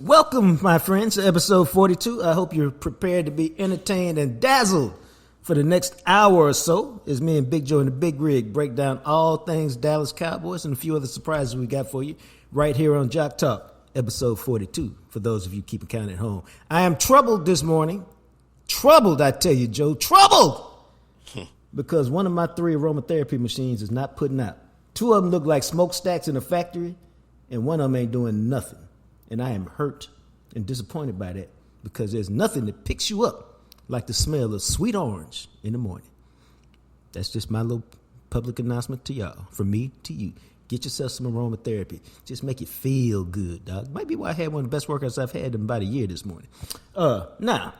Welcome, my friends, to episode 42. I hope you're prepared to be entertained and dazzled for the next hour or so as me and Big Joe and the Big Rig break down all things Dallas Cowboys and a few other surprises we got for you right here on Jacques Talk, episode 42, for those of you keeping count at home. I am troubled this morning. Troubled, I tell you, Joe. Troubled! Because one of my 3 aromatherapy machines is not putting out. 2 of them look like smokestacks in a factory, and one of them ain't doing nothing. And I am hurt and disappointed by that because there's nothing that picks you up like the smell of sweet orange in the morning. That's just my little public announcement to y'all, from me to you. Get yourself some aromatherapy. Just make it feel good, dog. Might be why I had one of the best workouts I've had in about a year this morning. Now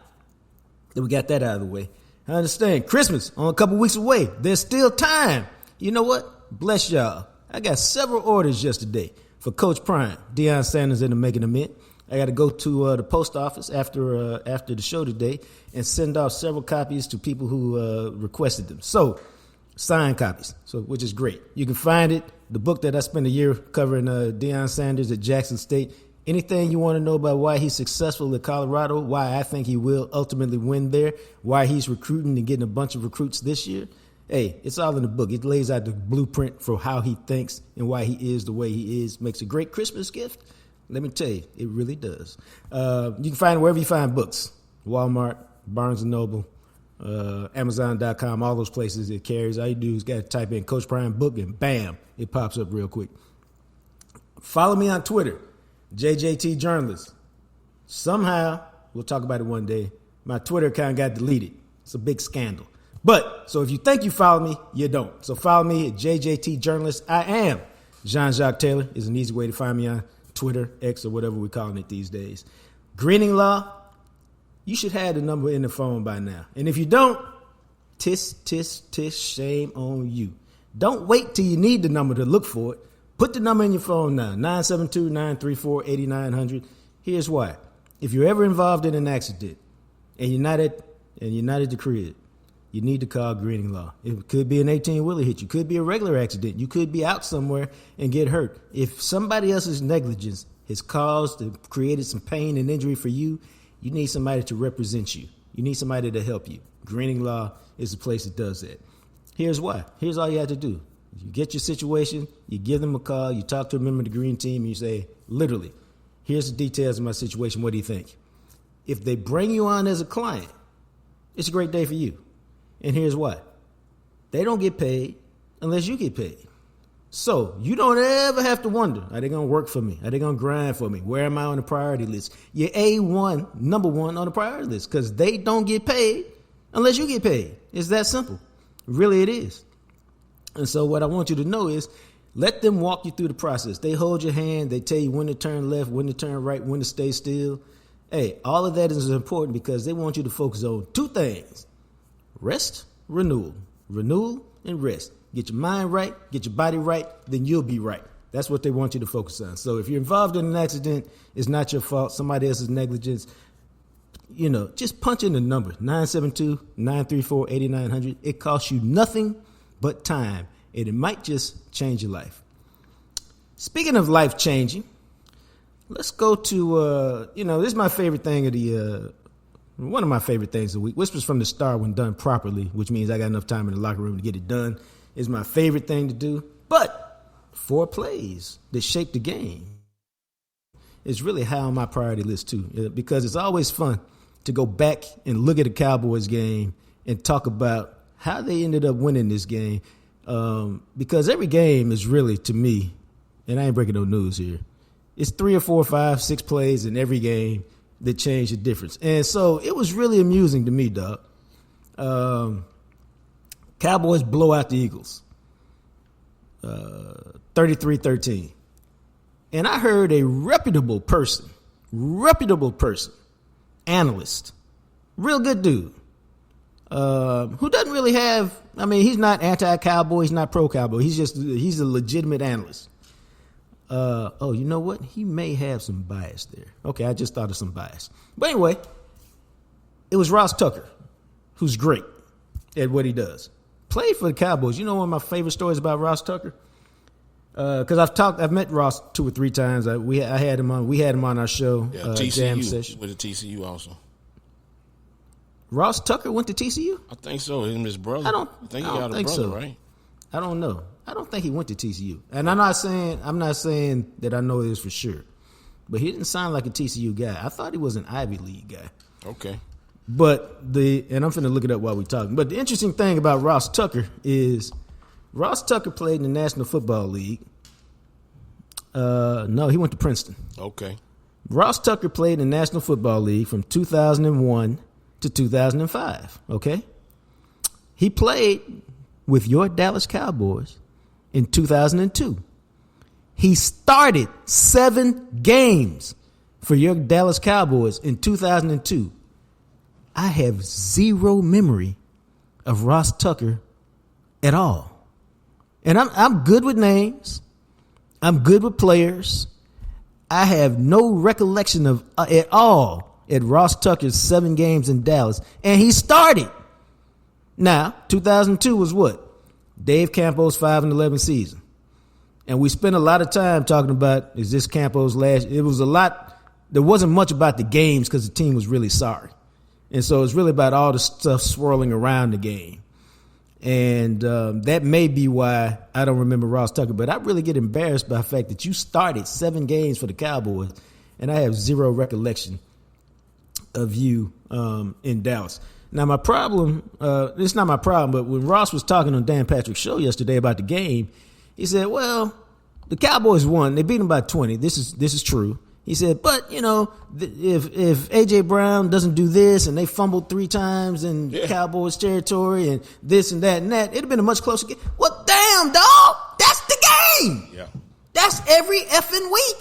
that we got that out of the way, I understand Christmas on a couple weeks away. There's still time. You know what? Bless y'all. I got several orders yesterday for Coach Prime, Deion Sanders in the making a mint. I got to go to the post office after the show today and send off several copies to people who requested them. So, signed copies, which is great. You can find it, the book that I spent a year covering Deion Sanders at Jackson State. Anything you want to know about why he's successful at Colorado, why I think he will ultimately win there, why he's recruiting and getting a bunch of recruits this year, hey, it's all in the book. It lays out the blueprint for how he thinks and why he is the way he is. Makes a great Christmas gift. Let me tell you, it really does. You can find it wherever you find books. Walmart, Barnes & Noble, Amazon.com, all those places it carries. All you do is got to type in Coach Prime book and bam, it pops up real quick. Follow me on Twitter, JJT Journalist. Somehow, we'll talk about it one day, my Twitter account got deleted. It's a big scandal. But, so if you think you follow me, you don't. So follow me at JJT Journalist. I am Jean-Jacques Taylor is an easy way to find me on Twitter, X, or whatever we're calling it these days. Greening Law, you should have the number in the phone by now. And if you don't, tisk, shame on you. Don't wait till you need the number to look for it. Put the number in your phone now, 972-934-8900. Here's why. If you're ever involved in an accident and you're not at the crib, you need to call Greening Law. It could be an 18-wheeler hit you. Could be a regular accident. You could be out somewhere and get hurt. If somebody else's negligence has caused and created some pain and injury for you, you need somebody to represent you. You need somebody to help you. Greening Law is the place that does that. Here's why. Here's all you have to do. You get your situation, you give them a call, you talk to a member of the Green Team, and you say, literally, here's the details of my situation. What do you think? If they bring you on as a client, it's a great day for you. And here's why. They don't get paid unless you get paid. So you don't ever have to wonder, are they going to work for me? Are they going to grind for me? Where am I on the priority list? You're number one on the priority list because they don't get paid unless you get paid. It's that simple. Really, it is. And so what I want you to know is let them walk you through the process. They hold your hand. They tell you when to turn left, when to turn right, when to stay still. Hey, all of that is important because they want you to focus on 2 things. Rest, renewal. Renewal and rest. Get your mind right, get your body right, then you'll be right. That's what they want you to focus on. So if you're involved in an accident, it's not your fault, somebody else's negligence. Just punch in the number, 972-934-8900. It costs you nothing but time, and it might just change your life. Speaking of life changing, let's go to, this is my favorite thing of the one of my favorite things of the week. Whispers from the Start when done properly, which means I got enough time in the locker room to get it done, is my favorite thing to do. But 4 plays that shape the game is really high on my priority list too, because it's always fun to go back and look at a Cowboys game and talk about how they ended up winning this game. Because every game is really, to me, and I ain't breaking no news here, it's 3 or 4 or 5, 6 plays in every game that changed the difference. And so it was really amusing to me, dog. Cowboys blow out the Eagles 33-13. And I heard a reputable person, analyst, real good dude, who doesn't really have, he's not anti-Cowboy, he's not pro-Cowboy. He's a legitimate analyst. You know what? He may have some bias there. Okay, I just thought of some bias. But anyway, it was Ross Tucker, who's great at what he does. Played for the Cowboys. You know one of my favorite stories about Ross Tucker? Because I've met Ross 2 or 3 times. We had him on our show. Yeah, TCU Jam session. with the TCU also. Ross Tucker went to TCU? I think so. Him and his brother. I think he got a brother, so. right? I don't know. I don't think he went to TCU. And I'm not saying that I know this for sure. But he didn't sound like a TCU guy. I thought he was an Ivy League guy. Okay. But and I'm finna look it up while we're talking. But the interesting thing about Ross Tucker is Ross Tucker played in the National Football League. No, he went to Princeton. Okay. Ross Tucker played in the National Football League from 2001 to 2005, okay? He played with your Dallas Cowboys in 2002. He started 7 games for your Dallas Cowboys in 2002. I have zero memory of Ross Tucker at all. And I'm good with names. I'm good with players. I have no recollection of at all at Ross Tucker's 7 games in Dallas. And he started. Now, 2002 was what? Dave Campo's 5-11 season. And we spent a lot of time talking about, is this Campo's last? It was a lot. There wasn't much about the games because the team was really sorry. And so it's really about all the stuff swirling around the game. And that may be why I don't remember Ross Tucker. But I really get embarrassed by the fact that you started 7 games for the Cowboys, and I have zero recollection of you in Dallas. Now, my problem, it's not my problem, but when Ross was talking on Dan Patrick's show yesterday about the game, he said, well, the Cowboys won. They beat them by 20. This is true. He said, but, if A.J. Brown doesn't do this and they fumbled 3 times in Cowboys territory and this and that, it'd have been a much closer game. Well, damn, dog, that's the game. Yeah. That's every effing week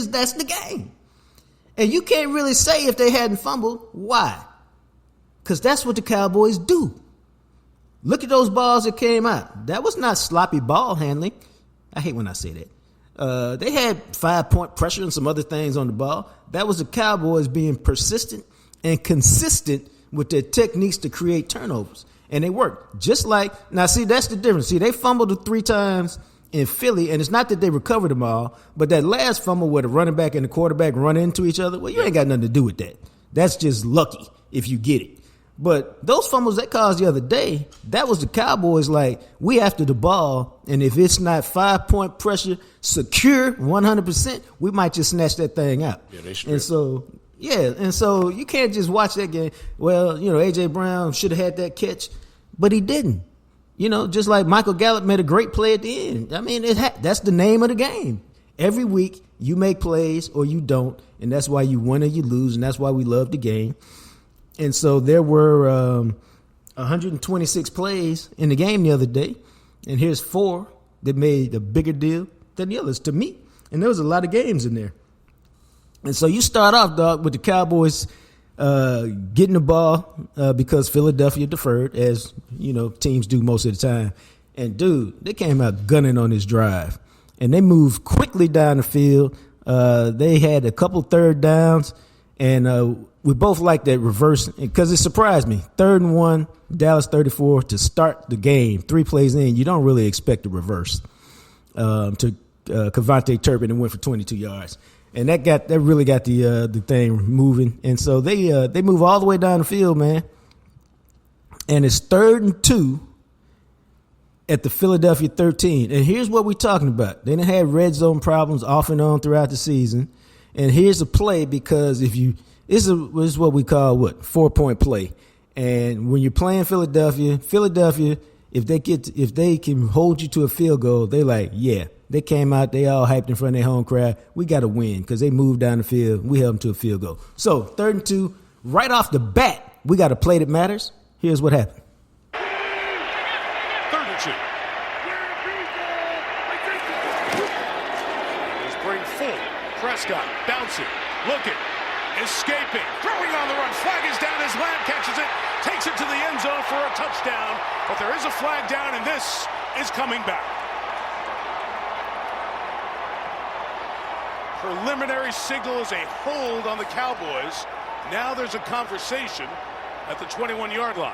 that's the game. And you can't really say if they hadn't fumbled. Why? Because that's what the Cowboys do. Look at those balls that came out. That was not sloppy ball handling. I hate when I say that. They had 5-point pressure and some other things on the ball. That was the Cowboys being persistent and consistent with their techniques to create turnovers. And they worked. Just like, now see, that's the difference. See, they fumbled 3 times in Philly, and it's not that they recovered them all, but that last fumble where the running back and the quarterback run into each other, well, you ain't got nothing to do with that. That's just lucky if you get it. But those fumbles that caused the other day, that was the Cowboys like, we after the ball, and if it's not 5-point pressure, secure 100%, we might just snatch that thing out. Yeah, they should. And so you can't just watch that game. Well, A.J. Brown should have had that catch, but he didn't. Just like Michael Gallup made a great play at the end. I mean, that's the name of the game. Every week, you make plays or you don't, and that's why you win or you lose, and that's why we love the game. And so there were 126 plays in the game the other day, and here's 4 that made a bigger deal than the others to me. And there was a lot of games in there. And so you start off, dog, with the Cowboys getting the ball because Philadelphia deferred, as teams do most of the time. And dude, they came out gunning on this drive, and they moved quickly down the field. They had a couple 3rd downs, and we both like that reverse because it surprised me. 3rd and 1, Dallas 34 to start the game. 3 plays in, you don't really expect a reverse to Kavontae Turpin and went for 22 yards. And that really got the thing moving. And so they move all the way down the field, man. And it's 3rd and 2 at the Philadelphia 13. And here's what we're talking about. They done had red zone problems off and on throughout the season. And here's a play because this is what we call 4-point play. And when you're playing Philadelphia, if they can hold you to a field goal, they like, yeah, they came out, they all hyped in front of their home crowd. We got to win because they moved down the field. We held them to a field goal. So 3rd and 2, right off the bat, we got a play that matters. Here's what happened. 3rd and 2. Here's bring full. Prescott bouncing, looking, escaping, throwing on the run. Flag is down as Lamb catches it, takes it to the end zone for a touchdown. But there is a flag down, and this is coming back. Preliminary signal is a hold on the Cowboys. Now there's a conversation at the 21-yard line.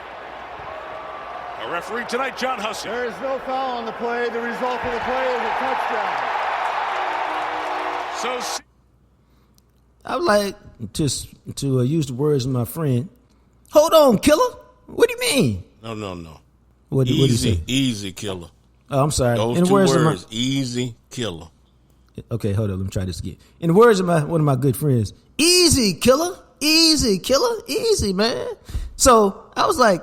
A referee tonight, John Hussey. There is no foul on the play. The result of the play is a touchdown. So I would like to use the words of my friend. Hold on, killer. What do you mean? No. What do you say? Easy killer. Oh, I'm sorry. Those In the two words words, easy killer. Okay, hold on. Let me try this again. In the words of one of my good friends, easy killer, easy, man. So I was like,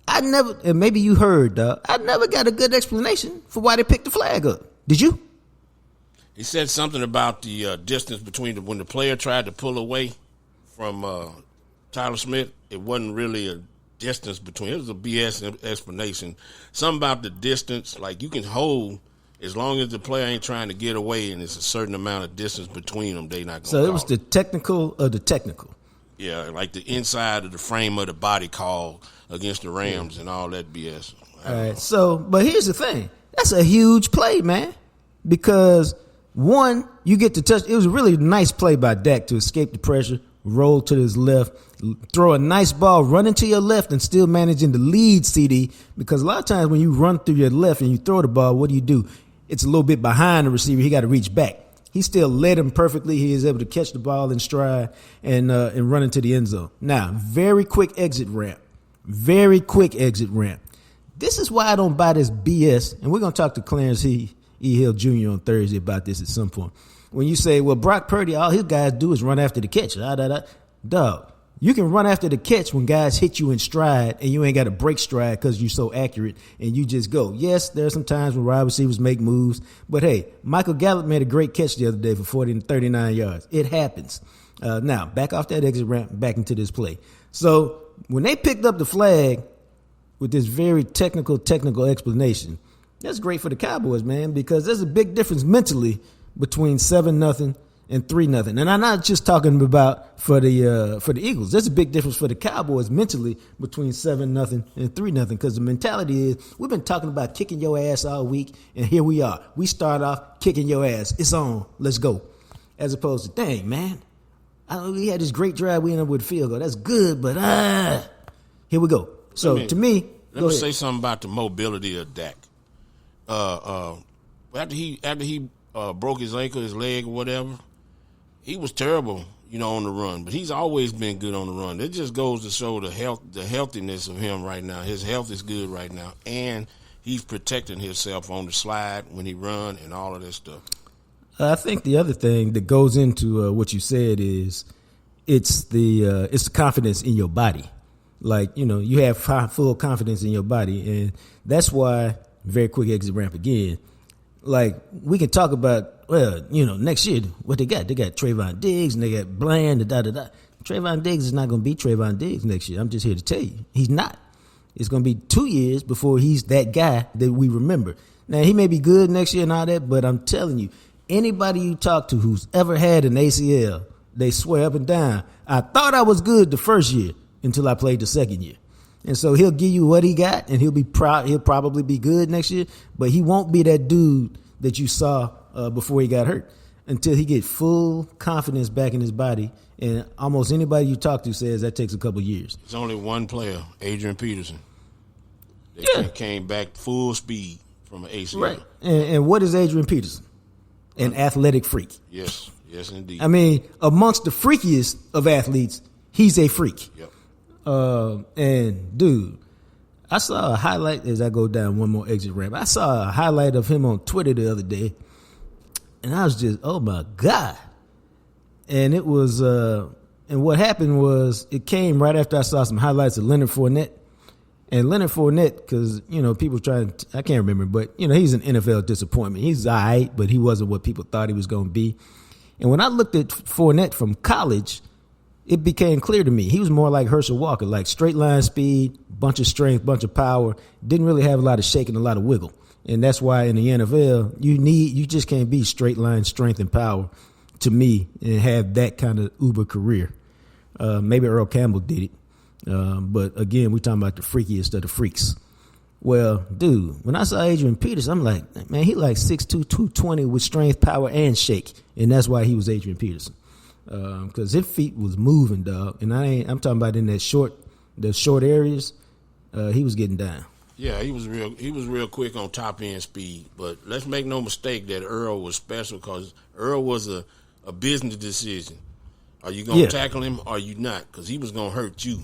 and maybe you heard, I never got a good explanation for why they picked the flag up. Did you? He said something about the distance between when the player tried to pull away from Tyler Smith. It wasn't really a distance between. It was a BS explanation. Something about the distance, like you can hold as long as the player ain't trying to get away and it's a certain amount of distance between them, they not going to So it was the technical of the technical. Yeah, like the inside of the frame of the body call against the Rams and all that BS. All right. So, but here's the thing. That's a huge play, man. Because, one, you get to touch. It was a really nice play by Dak to escape the pressure, roll to his left, throw a nice ball, run into your left, and still managing to lead CD. Because a lot of times when you run through your left and you throw the ball, what do? It's a little bit behind the receiver. He got to reach back. He still led him perfectly. He is able to catch the ball in stride and run into the end zone. Now, very quick exit ramp. This is why I don't buy this BS. And we're going to talk to Clarence E. Hill Jr. on Thursday about this at some point. When you say, well, Brock Purdy, all his guys do is run after the catch. Dog, you can run after the catch when guys hit you in stride and you ain't got to break stride because you're so accurate and you just go. Yes, there are some times when wide receivers make moves. But, hey, Michael Gallup made a great catch the other day for 40 and 39 yards. It happens. Now, back off that exit ramp, back into this play. So when they picked up the flag with this very technical explanation, that's great for the Cowboys, man, because there's a big difference mentally between 7-0 and 3-0. And I'm not just talking about for the Eagles. There's a big difference for the Cowboys mentally between 7-0 and 3-0 because the mentality is we've been talking about kicking your ass all week, and here we are. We start off kicking your ass. It's on. Let's go. As opposed to, dang, man, we had this great drive. We ended up with a field goal. That's good, but here we go. So, to me, let me say something about the mobility of Dak. After he broke his ankle, his leg, or whatever, he was terrible, on the run. But he's always been good on the run. It just goes to show the healthiness of him right now. His health is good right now, and he's protecting himself on the slide when he run and all of that stuff. I think the other thing that goes into what you said is it's the confidence in your body. Like, you have full confidence in your body, and that's why very quick exit ramp again. Like, we can talk about, next year, what they got. They got Trayvon Diggs, and they got Bland, Trayvon Diggs is not going to be Trayvon Diggs next year. I'm just here to tell you. He's not. It's going to be 2 years before he's that guy that we remember. Now, he may be good next year and all that, but I'm telling you, anybody you talk to who's ever had an ACL, they swear up and down, I thought I was good the first year until I played the second year. And so he'll give you what he got, and he'll probably be good next year, but he won't be that dude that you saw before he got hurt until he get full confidence back in his body. And almost anybody you talk to says that takes a couple years. There's only one player, Adrian Peterson, that came back full speed from an ACL. Right. And what is Adrian Peterson? An athletic freak. Yes, indeed. I mean, amongst the freakiest of athletes, he's a freak. Yep. And dude, I saw a highlight as I go down one more exit ramp. I saw a highlight of him on Twitter the other day, and I was just, oh my God. And it was, and what happened was it came right after I saw some highlights of Leonard Fournette. And Leonard Fournette, because, people I can't remember, but, he's an NFL disappointment. He's all right, but he wasn't what people thought he was going to be. And when I looked at Fournette from college, it became clear to me he was more like Herschel Walker, like straight line speed, bunch of strength, bunch of power, didn't really have a lot of shake and a lot of wiggle. And that's why in the NFL, you just can't be straight line strength and power to me and have that kind of uber career. Maybe Earl Campbell did it. But again, we're talking about the freakiest of the freaks. Well, dude, when I saw Adrian Peterson, I'm like, man, he like 6'2", 220 with strength, power, and shake. And that's why he was Adrian Peterson. Because his feet was moving, dog. And I'm talking about in the short areas, he was getting down. Yeah, he was real quick on top end speed. But let's make no mistake that Earl was special because Earl was a business decision. Are you going to tackle him or are you not? Because he was going to hurt you.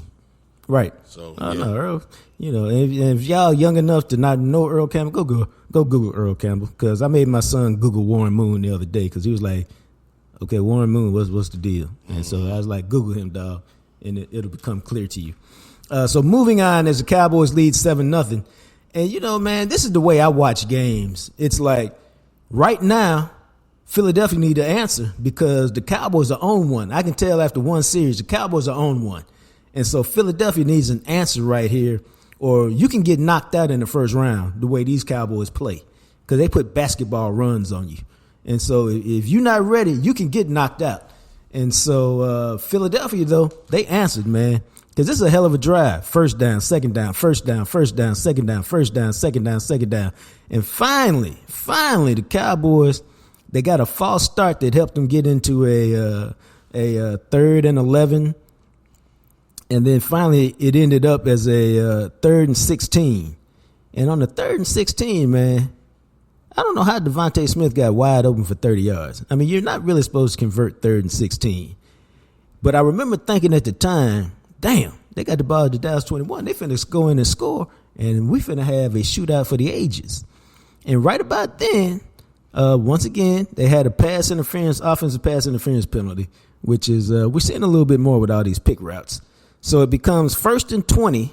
Right. So no, Earl. If y'all young enough to not know Earl Campbell, go Google Earl Campbell. Because I made my son Google Warren Moon the other day because he was like, "Okay, Warren Moon, what's the deal?" And so I was like, "Google him, dog, and it'll become clear to you." So moving on, as the Cowboys lead 7-0, and man, this is the way I watch games. It's like right now, Philadelphia need to answer because the Cowboys are on one. I can tell after one series, the Cowboys are on one. And so Philadelphia needs an answer right here, or you can get knocked out in the first round the way these Cowboys play because they put basketball runs on you. And so if you're not ready, you can get knocked out. And so Philadelphia, though, they answered, man, because this is a hell of a drive. First down, second down, first down, first down, second down, first down, second down, second down. And finally, the Cowboys, they got a false start that helped them get into a 3rd and 11. And then finally, it ended up as a 3rd and 16. And on the 3rd and 16, man, I don't know how Devontae Smith got wide open for 30 yards. I mean, you're not really supposed to convert 3rd and 16. But I remember thinking at the time, damn, they got the ball at the Dallas 21. They finna go in and score, and we finna have a shootout for the ages. And right about then, once again, they had a offensive pass interference penalty, which is we're seeing a little bit more with all these pick routes. So it becomes 1st and 20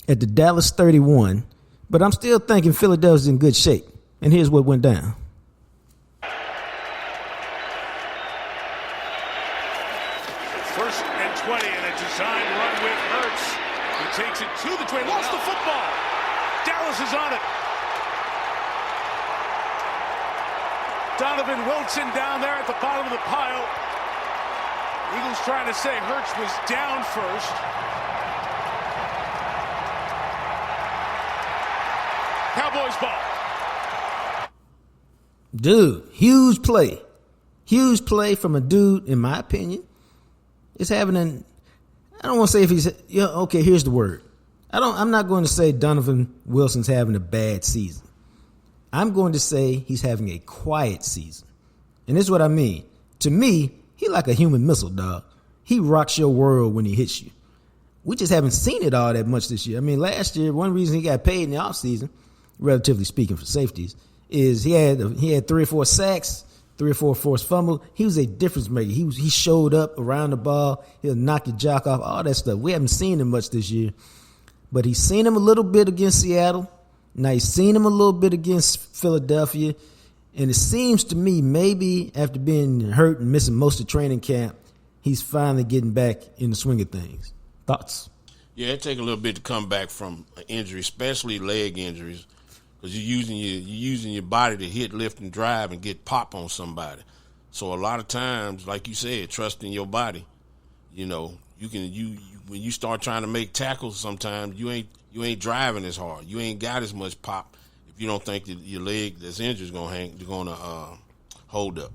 at the Dallas 31, but I'm still thinking Philadelphia's in good shape. And here's what went down. First and 20 and a design run with Hurts. He takes it to the 20, lost the football. Dallas is on it. Donovan Wilson down there at the bottom of the pile. Eagles trying to say Hurts was down first. Cowboys ball. Dude, huge play. Huge play from a dude, in my opinion, is having I don't want to say if he's, okay, here's the word. I'm not going to say Donovan Wilson's having a bad season. I'm going to say he's having a quiet season. And this is what I mean. To me, he like a human missile, dog. He rocks your world when he hits you. We just haven't seen it all that much this year. I mean, last year, one reason he got paid in the offseason, relatively speaking for safeties, is he had 3 or 4 sacks, 3 or 4 forced fumbles. He was a difference maker. He showed up around the ball. He'll knock your jock off, all that stuff. We haven't seen him much this year. But he's seen him a little bit against Seattle. Now he's seen him a little bit against Philadelphia. And it seems to me maybe after being hurt and missing most of training camp, he's finally getting back in the swing of things. Thoughts? Yeah, it take a little bit to come back from an injury, especially leg injuries, because you're using your body to hit, lift, and drive and get pop on somebody. So a lot of times, like you said, trust in your body. When you start trying to make tackles, sometimes you ain't driving as hard. You ain't got as much pop if you don't think that your leg that's injured is gonna hold up.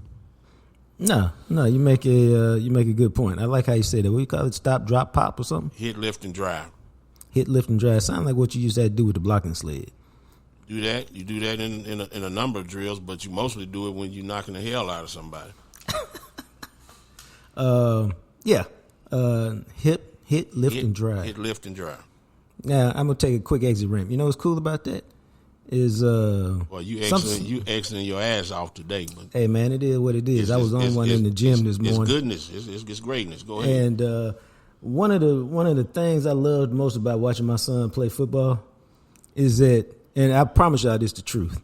No, you make a good point. I like how you say that. What do you call it? Stop, drop, pop, or something? Hit, lift, and drive. Hit, lift, and drive. Sound like what you used to do with the blocking sled. Do that. You do that in a number of drills, but you mostly do it when you're knocking the hell out of somebody. Hit, lift, and drive. Hit, lift, and drive. Now I'm gonna take a quick exit ramp. You know what's cool about that? Is well, you exiting your ass off today, but hey man, it is what it is. I was on one in the gym this morning. It's goodness, it's greatness. Go ahead. And one of the things I loved most about watching my son play football is that, and I promise y'all this is the truth.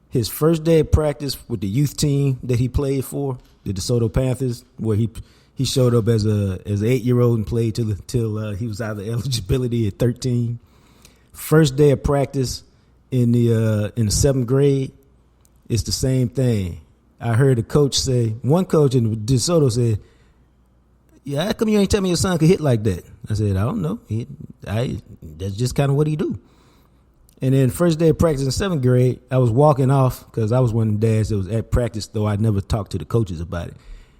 His first day of practice with the youth team that he played for, the DeSoto Panthers, where he showed up as an 8-year-old and played till he was out of eligibility at 13. First day of practice in the 7th grade, it's the same thing. I heard one coach in DeSoto said, "Yeah, how come you ain't tell me your son could hit like that?" I said, "I don't know. That's just kind of what he do." And then first day of practice in 7th grade, I was walking off because I was one of the dads that was at practice, though I never talked to the coaches about it.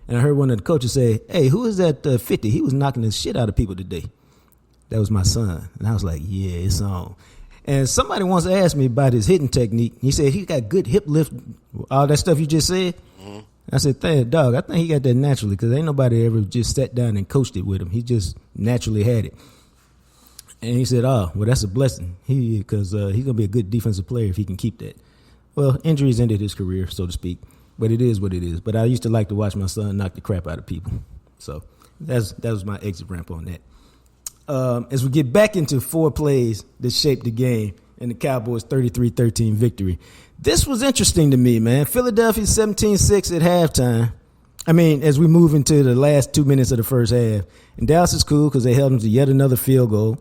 And I heard one of the coaches say, "Hey, who is that 50? He was knocking the shit out of people today." That was my son. And I was like, yeah, it's on. And somebody once asked me about his hitting technique. He said he got good hip lift, all that stuff you just said. Mm-hmm. I said, dog, I think he got that naturally because ain't nobody ever just sat down and coached it with him. He just naturally had it. And he said, well, that's a blessing because he's going to be a good defensive player if he can keep that. Well, injuries ended his career, so to speak, but it is what it is. But I used to like to watch my son knock the crap out of people. So that was my exit ramp on that. As we get back into 4 plays that shaped the game and the Cowboys' 33-13 victory, this was interesting to me, man. Philadelphia 17-6 at halftime. I mean, as we move into the last 2 minutes of the first half. And Dallas is cool because they held them to yet another field goal.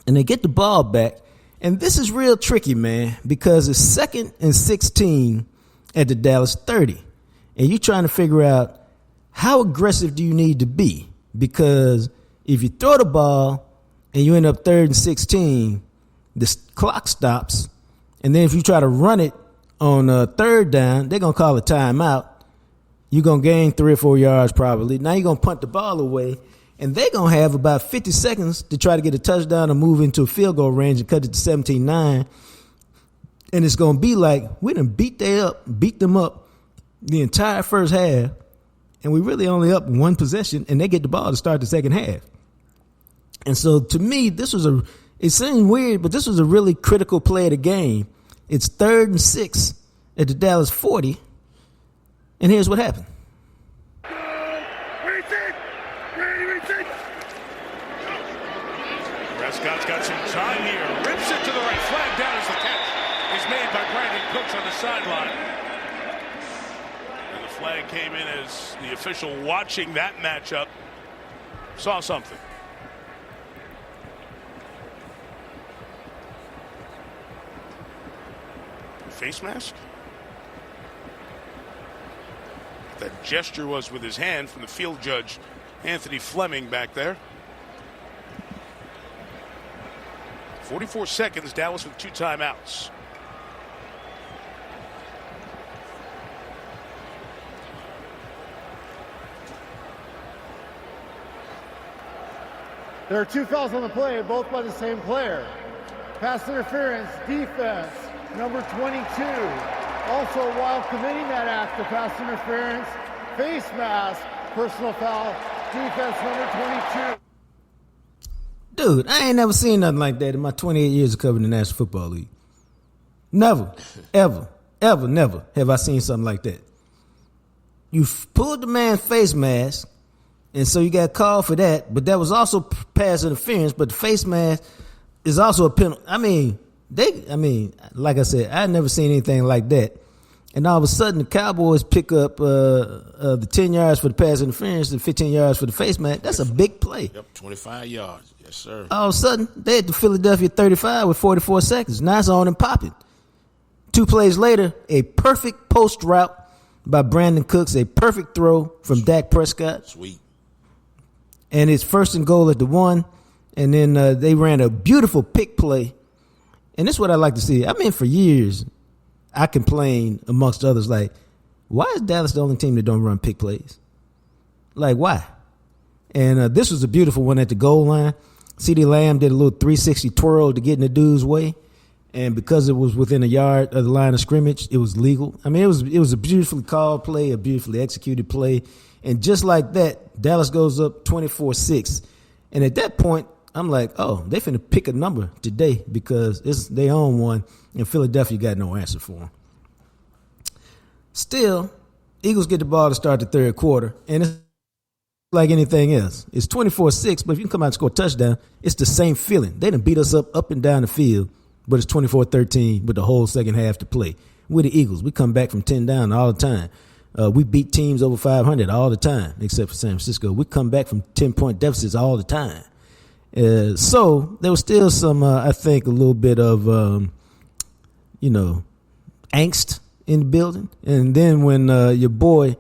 And they get the ball back. And this is real tricky, man, because it's 2nd and 16 at the Dallas 30. And you're trying to figure out how aggressive do you need to be? Because if you throw the ball and you end up 3rd and 16, the clock stops. And then if you try to run it on 3rd down, they're going to call a timeout. You're going to gain 3 or 4 yards probably. Now you're going to punt the ball away. And they're going to have about 50 seconds to try to get a touchdown or move into a field goal range and cut it to 17-9. And it's going to be like we done beat them up the entire first half. And we really only up 1 possession. And they get the ball to start the second half. And so to me, it seemed weird, but this was a really critical play of the game. It's 3rd and 6 at the Dallas 40. And here's what happened. Prescott's got some time here. Rips it to the right. Flag down as the catch is made by Brandon Cooks on the sideline. And the flag came in as the official watching that matchup saw something. Face mask? That gesture was with his hand from the field judge, Anthony Fleming, back there. 44 seconds, Dallas with 2 timeouts. There are 2 fouls on the play, both by the same player. Pass interference, defense, number 22. Also, while committing that act of pass interference, face mask, personal foul, defense number 22. Dude, I ain't never seen nothing like that in my 28 years of covering the National Football League. Never, ever, never have I seen something like that. You pulled the man's face mask, and so you got called for that, but that was also pass interference, but the face mask is also a penalty. I mean, like I said, I never seen anything like that. And all of a sudden, the Cowboys pick up the 10 yards for the pass interference and 15 yards for the face mask. That's a big play. Yep, 25 yards. Yes, sir. All of a sudden, they at the Philadelphia 35 with 44 seconds. Now it's on and popping. 2 plays later, a perfect post route by Brandon Cooks, a perfect throw from Dak Prescott. Sweet. And it's 1st and goal at the 1. And then they ran a beautiful pick play. And this is what I like to see. I mean, for years, I complained amongst others, like, why is Dallas the only team that don't run pick plays? Like, why? And this was a beautiful one at the goal line. CeeDee Lamb did a little 360 twirl to get in the dude's way. And because it was within a yard of the line of scrimmage, it was legal. I mean, it was a beautifully called play, a beautifully executed play. And just like that, Dallas goes up 24-6. And at that point, I'm like, oh, they finna pick a number today because they own one, and Philadelphia got no answer for them. Still, Eagles get the ball to start the 3rd quarter, and it's like anything else. It's 24-6, but if you can come out and score a touchdown, it's the same feeling. They done beat us up and down the field, but it's 24-13 with the whole second half to play. We're the Eagles. We come back from 10 down all the time. We beat teams over 500 all the time, except for San Francisco. We come back from 10-point deficits all the time. So there was still some, I think, a little bit of, angst in the building. And then when your boy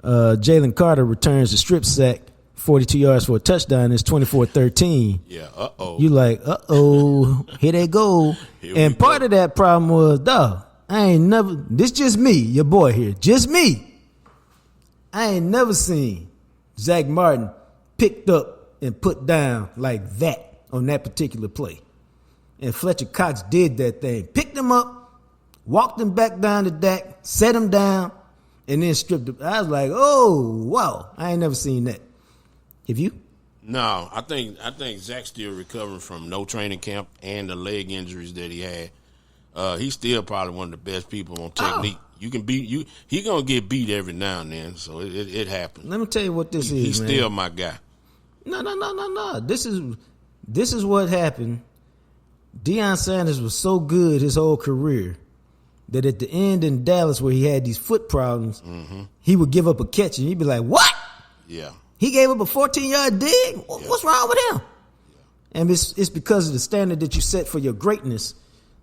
Jalen Carter returns the strip sack, 42 yards for a touchdown, it's 24-13. Yeah, You like, here they go. And part of that problem was, this just me, your boy here, just me. I ain't never seen Zach Martin picked up and put down like that on that particular play. And Fletcher Cox did that thing. Picked him up, walked him back down to Dak, set him down, and then stripped him. I was like, oh, wow. I ain't never seen that. Have you? No, I think Zach's still recovering from no training camp and the leg injuries that he had. He's still probably one of the best people on technique. You can beat you. He gonna get beat every now and then, so it happens. Let me tell you what this is. He's man. still my guy. No. This is what happened. Deion Sanders was so good his whole career that at the end in Dallas where he had these foot problems, he would give up a catch and he'd be like, "What? Yeah." He gave up a 14-yard dig? What's wrong with him?" Yeah. And it's because of the standard that you set for your greatness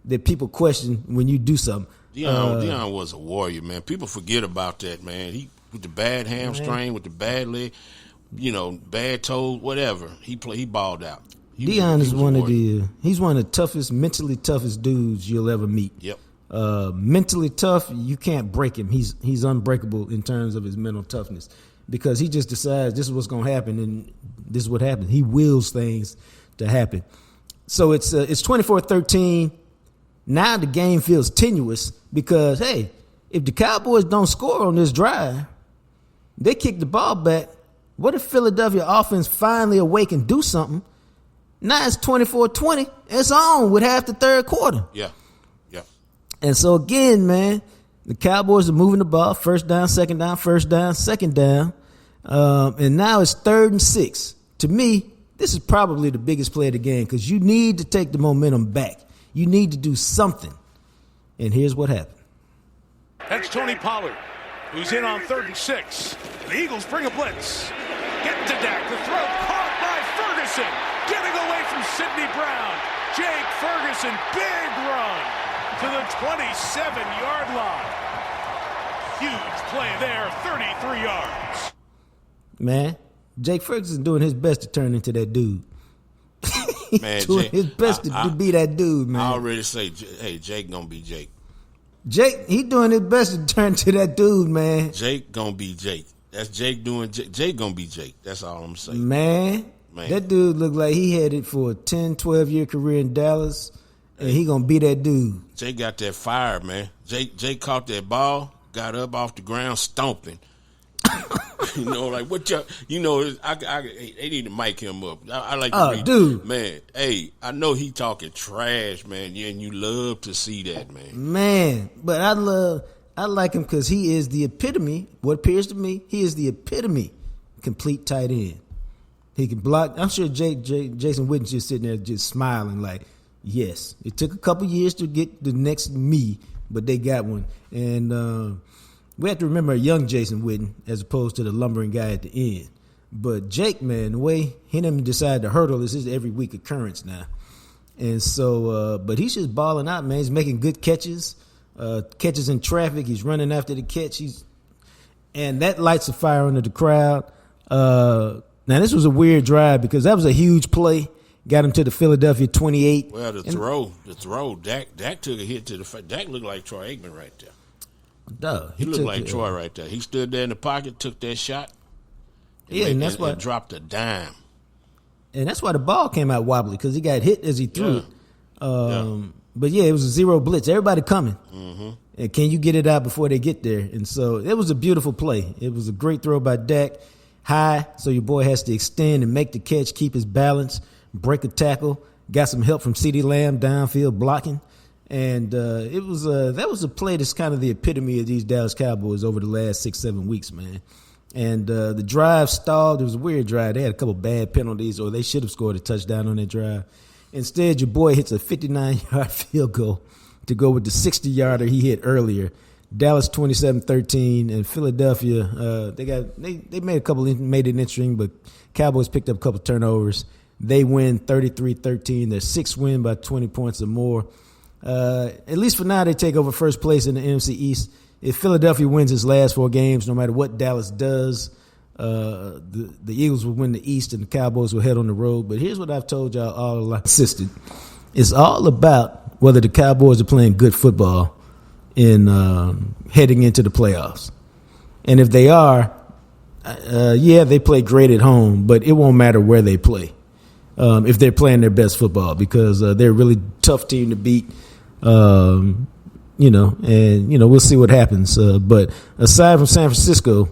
that people question when you do something. Deion was a warrior, man. People forget about that, man. He with the bad hamstring, with the bad leg, bad toes, whatever. He balled out. Deion is he's one of the toughest, mentally toughest dudes you'll ever meet. Yep. Mentally tough, you can't break him. He's unbreakable in terms of his mental toughness because he just decides this is what's going to happen and this is what happens. He wills things to happen. So it's 24-13. Now the game feels tenuous because, hey, if the Cowboys don't score on this drive, they kick the ball back. What if Philadelphia offense finally awake and do something? Now it's 24-20. It's on with half the third quarter. Yeah. And so, again, man, the Cowboys are moving the ball. First down, second down, first down, second down. And now it's 3rd and 6. To me, this is probably the biggest play of the game because you need to take the momentum back. You need to do something. And here's what happened. That's Tony Pollard, who's in on 3rd and 6. The Eagles bring a blitz. Getting to Dak. The throw caught by Ferguson. Getting away from Sidney Brown. Jake Ferguson, big run to the 27-yard line. Huge play there, 33 yards. Man, Jake Ferguson doing his best to turn into that dude. Man, doing Jake, his best to be that dude, man. I already say, hey, Jake gonna be Jake. Jake, he doing his best to turn to that dude, man. Jake gonna be Jake. That's Jake doing Jake. Jake gonna be Jake. That's all I'm saying. Man, that dude looked like he headed for a 10, 12-year career in Dallas, and he gonna be that dude. Jake got that fire, man. Jake caught that ball, got up off the ground, stomping. Like what they need to mic him up. I like to read, dude. Man, hey, I know he talking trash, man, and you love to see that, man. Man, but I like him because he is the epitome, what appears to me, he is the epitome complete tight end. He can block. I'm sure Jason Witten's just sitting there just smiling like, yes, it took a couple years to get the next me, but they got one. And we have to remember a young Jason Witten as opposed to the lumbering guy at the end. But Jake, man, the way he and him decide to hurdle is his every week occurrence now. And so, but he's just balling out, man. He's making good catches, catches in traffic. He's running after the catch. And that lights a fire under the crowd. Now, this was a weird drive because that was a huge play. Got him to the Philadelphia 28. Well, the throw. Dak took a hit to the face. Dak looked like Troy Aikman right there. Duh, he looked like Troy right there. He stood there in the pocket, took that shot. And that's why dropped a dime. And that's why the ball came out wobbly because he got hit as he threw it. But yeah, it was a zero blitz. Everybody coming. Mm-hmm. And can you get it out before they get there? And so it was a beautiful play. It was a great throw by Dak. High, so your boy has to extend and make the catch, keep his balance, break a tackle. Got some help from CeeDee Lamb downfield blocking. And that was a play that's kind of the epitome of these Dallas Cowboys over the last 6-7 weeks, man. And the drive stalled. It was a weird drive. They had a couple bad penalties, or they should have scored a touchdown on that drive. Instead, your boy hits a 59-yard field goal to go with the 60-yarder he hit earlier. Dallas 27-13, and Philadelphia, they made made it interesting, but Cowboys picked up a couple turnovers. They win 33-13. Their sixth win by 20 points or more. At least for now, they take over first place in the NFC East. If Philadelphia wins its last 4 games, no matter what Dallas does, the Eagles will win the East and the Cowboys will head on the road. But here's what I've told y'all all along. Consistent. It's all about whether the Cowboys are playing good football in heading into the playoffs. And if they are, they play great at home, but it won't matter where they play. if they're playing their best football, because they're a really tough team to beat. And we'll see what happens. But aside from San Francisco,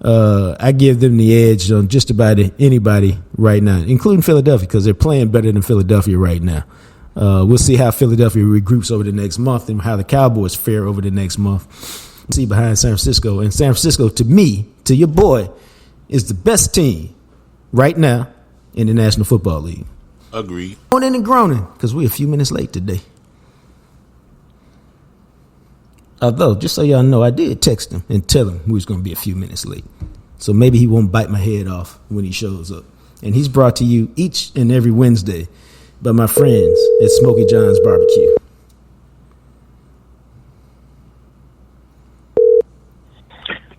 I give them the edge on just about anybody right now, including Philadelphia, because they're playing better than Philadelphia right now. We'll see how Philadelphia regroups over the next month and how the Cowboys fare over the next month. See behind San Francisco. And San Francisco, to me, to your boy, is the best team right now in the National Football League. Agreed. Groaning and groaning, because we're a few minutes late today. Although, just so y'all know, I did text him and tell him we was going to be a few minutes late. So maybe he won't bite my head off when he shows up. And he's brought to you each and every Wednesday by my friends at Smokey John's Barbecue.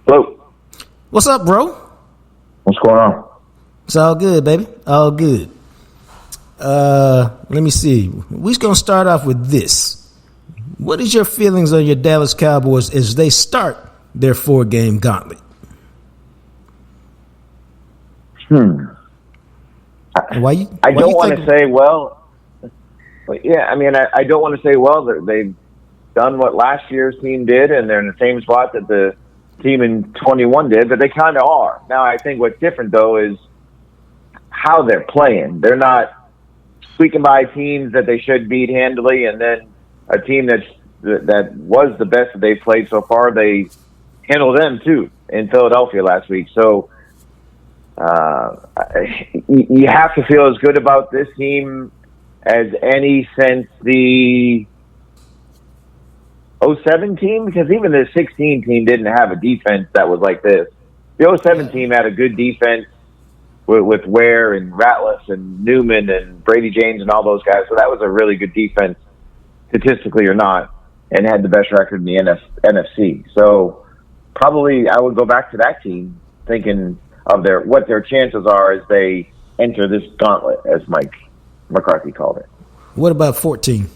Hello. What's up, bro? What's going on? It's all good, baby. All good. Let me see. We're just going to start off with this. What is your feelings on your Dallas Cowboys as they start their 4-game gauntlet? I don't want to say, well, yeah, I mean, I don't want to say, well, they've done what last year's team did, and they're in the same spot that the team in 21 did, but they kind of are. Now, I think what's different, though, is how they're playing. They're not squeaking by teams that they should beat handily, and then a team that was the best that they've played so far, they handled them, too, in Philadelphia last week. So you have to feel as good about this team as any since the 07 team, because even the 16 team didn't have a defense that was like this. The 07 team had a good defense with Ware and Ratliff and Newman and Brady James and all those guys. So that was a really good defense, statistically or not, and had the best record in the NFC. So probably I would go back to that team thinking of what their chances are as they enter this gauntlet, as Mike McCarthy called it. What about 14?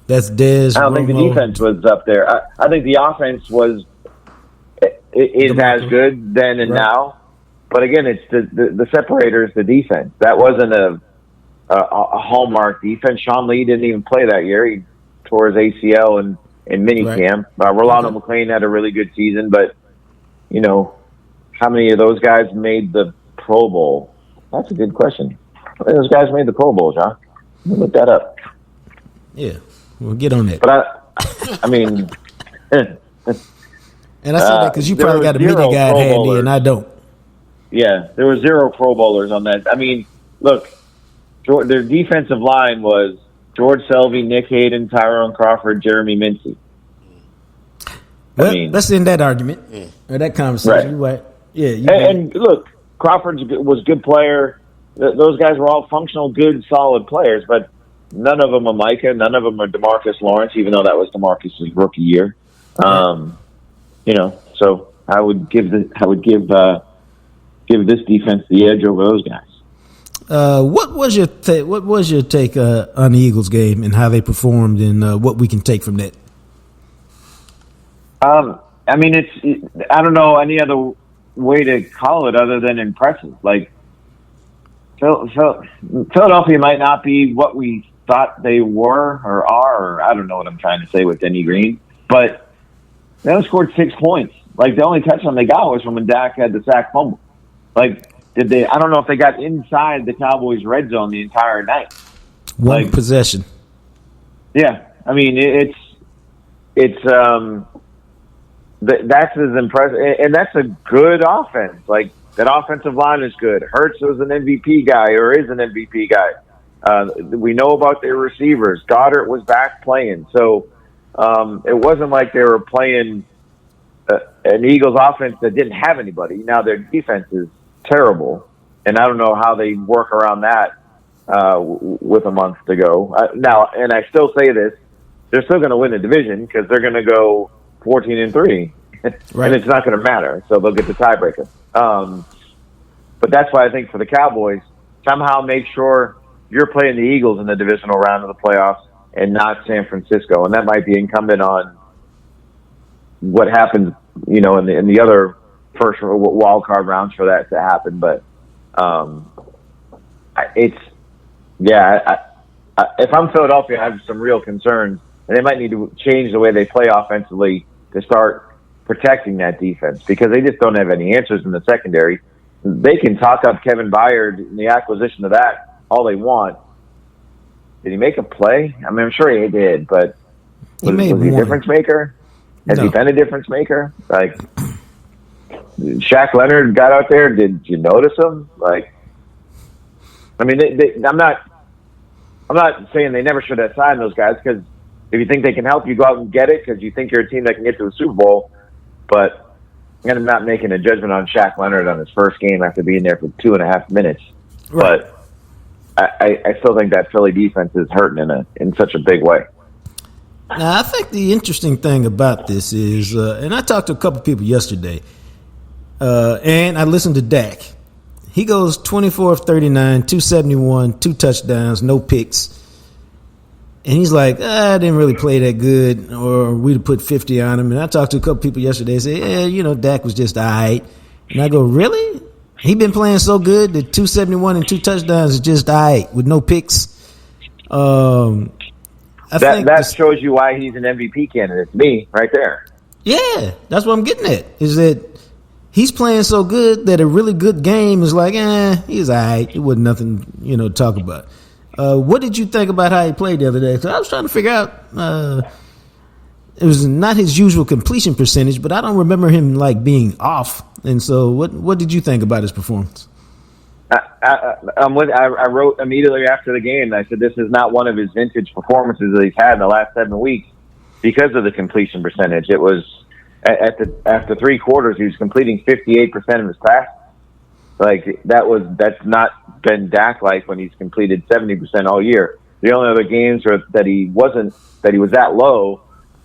That's Dez. I don't think the defense was up there. I think the offense is as good then and now. But again, it's the separator is the defense. That wasn't a hallmark defense. Sean Lee didn't even play that year. He tore his ACL in minicamp. Rolando McClain had a really good season, but how many of those guys made the Pro Bowl? That's a good question. How many of those guys made the Pro Bowl, John? Let me look that up. Yeah, we'll get on that. But I mean, and I say that because you probably got a media guide handy, and I don't. Yeah, there were 0 Pro Bowlers on that. I mean, look, their defensive line was George Selvey, Nick Hayden, Tyrone Crawford, Jeremy Mincy. Well, let's end that argument or that conversation. Right. Yeah, and look, Crawford was a good player. Those guys were all functional, good, solid players, but none of them are Micah. None of them are DeMarcus Lawrence, even though that was DeMarcus's rookie year. So I would give this defense the edge over those guys. What was your take on the Eagles game and how they performed, and what we can take from that? I mean, I don't know any other way to call it other than impressive. Like, Philadelphia might not be what we thought they were or are, or I don't know what I'm trying to say with Denny Green, but they only scored 6 points. Like, the only touchdown they got was from when Dak had the sack fumble. Like, I don't know if they got inside the Cowboys' red zone the entire night. One possession. Yeah. I mean, that's as impressive. And that's a good offense. Like, that offensive line is good. Hurts was an MVP guy or is an MVP guy. We know about their receivers. Goddard was back playing. So it wasn't like they were playing an Eagles offense that didn't have anybody. Now their defense is terrible, and I don't know how they work around that with a month to go. Now, and I still say this, they're still going to win the division because they're going to go 14-3, right. And it's not going to matter, so they'll get the tiebreaker. But that's why I think for the Cowboys, somehow make sure you're playing the Eagles in the divisional round of the playoffs and not San Francisco, and that might be incumbent on what happens, in the other first wild card rounds for that to happen. But if I'm Philadelphia, I have some real concerns, and they might need to change the way they play offensively to start protecting that defense because they just don't have any answers in the secondary. They can talk up Kevin Byard and the acquisition of that all they want. Did he make a play? I mean, I'm sure he did, but was he a difference maker? Has he been a difference maker? Like, Shaq Leonard got out there. Did you notice him? Like, I mean, I'm not saying they never should have signed those guys because if you think they can help you, go out and get it because you think you're a team that can get to a Super Bowl. But I'm not making a judgment on Shaq Leonard on his first game after being there for 2.5 minutes. Right. But I still think that Philly defense is hurting in such a big way. Now, I think the interesting thing about this is, and I talked to a couple people yesterday, and I listened to Dak. He goes 24 of 39, 271, 2 touchdowns, no picks. And he's like, I didn't really play that good, or we'd have put 50 on him. And I talked to a couple people yesterday and said, Dak was just all right. And I go, really? He been playing so good that 271 and 2 touchdowns is just all right with no picks. That shows you why he's an MVP candidate to me right there. Yeah, that's what I'm getting at, is that he's playing so good that a really good game is like, he's all right. It wasn't nothing, to talk about. What did you think about how he played the other day? So I was trying to figure out, it was not his usual completion percentage, but I don't remember him like being off. And so what did you think about his performance? I wrote immediately after the game, I said, this is not one of his vintage performances that he's had in the last 7 weeks because of the completion percentage. It was after 3 quarters, he was completing 58% of his passes. Like that's not been Dak like when he's completed 70% all year. The only other games that he was that low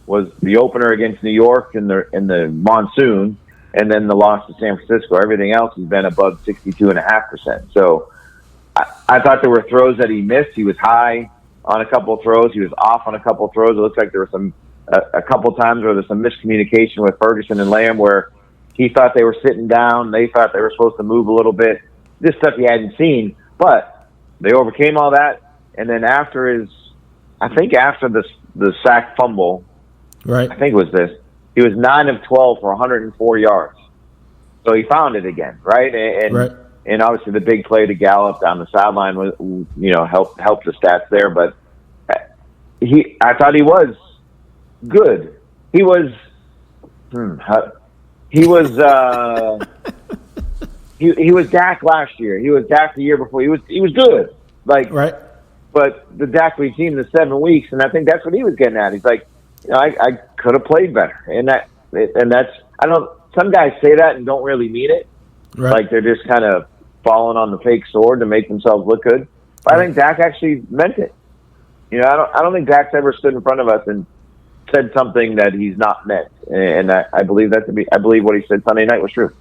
was the opener against New York in the monsoon, and then the loss to San Francisco. Everything else has been above 62.5%. So I thought there were throws that he missed. He was high on a couple of throws. He was off on a couple of throws. It looks like there were a couple times where there's some miscommunication with Ferguson and Lamb where he thought they were sitting down. They thought they were supposed to move a little bit. This stuff he hadn't seen, but they overcame all that. And then after the sack fumble, right? I think it was this. He was 9 of 12 for 104 yards. So he found it again, right? And obviously the big play to Gallup down the sideline was, helped the stats there. But I thought he was good. He was Dak last year. He was Dak the year before. He was good. Right. But the Dak we've seen in the 7 weeks, and I think that's what he was getting at. He's like, I could have played better, and that's some guys say that and don't really mean it. Right. Like they're just kind of falling on the fake sword to make themselves look good. But I think Dak actually meant it. I don't think Dak's ever stood in front of us and said something that he's not meant, and I believe that to be. I believe what he said Sunday night was true.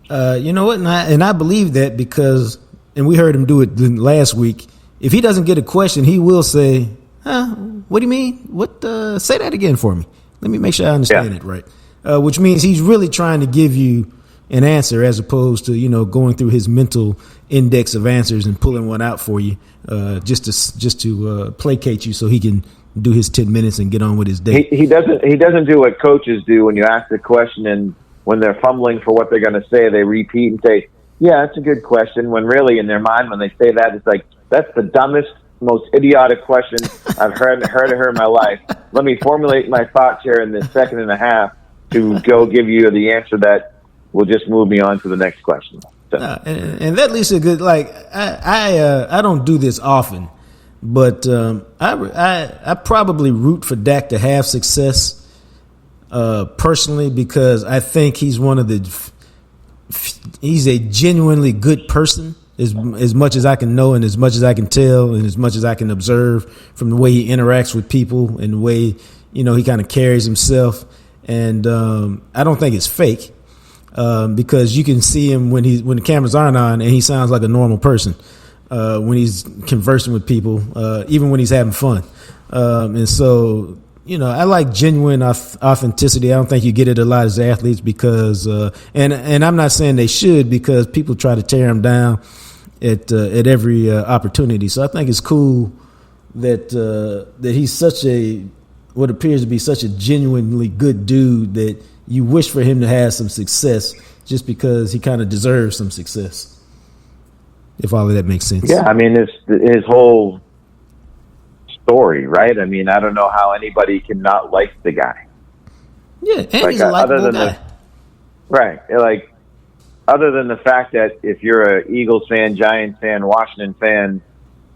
You know what, and I believe that because, and we heard him do it last week. If he doesn't get a question, he will say, what do you mean? What? Say that again for me. Let me make sure I understand it right. Which means he's really trying to give you an answer as opposed to, going through his mental index of answers and pulling one out for you just to placate you so he can do his 10 minutes and get on with his day. He doesn't do what coaches do when you ask the question and when they're fumbling for what they're going to say, they repeat and say, yeah, that's a good question. When really in their mind, when they say that, it's like, that's the dumbest, most idiotic question I've heard of her in my life. Let me formulate my thoughts here in this second and a half to go give you the answer that will just move me on to the next question. So. And that leads to a good, I don't do this often, but I probably root for Dak to have success personally because I think he's he's a genuinely good person. As much as I can know and as much as I can tell and as much as I can observe from the way he interacts with people and the way, he kind of carries himself. And I don't think it's fake because you can see him when the cameras aren't on and he sounds like a normal person when he's conversing with people, even when he's having fun. And so, I like genuine authenticity. I don't think you get it a lot as athletes because, and I'm not saying they should because people try to tear him down at every opportunity. So I think it's cool that he's such what appears to be such a genuinely good dude that you wish for him to have some success just because he kind of deserves some success. If all of that makes sense. Yeah, I mean, his whole story, right? I mean, I don't know how anybody can not like the guy. Yeah, and he's a likable guy. Right. Like, other than the fact that if you're an Eagles fan, Giants fan, Washington fan,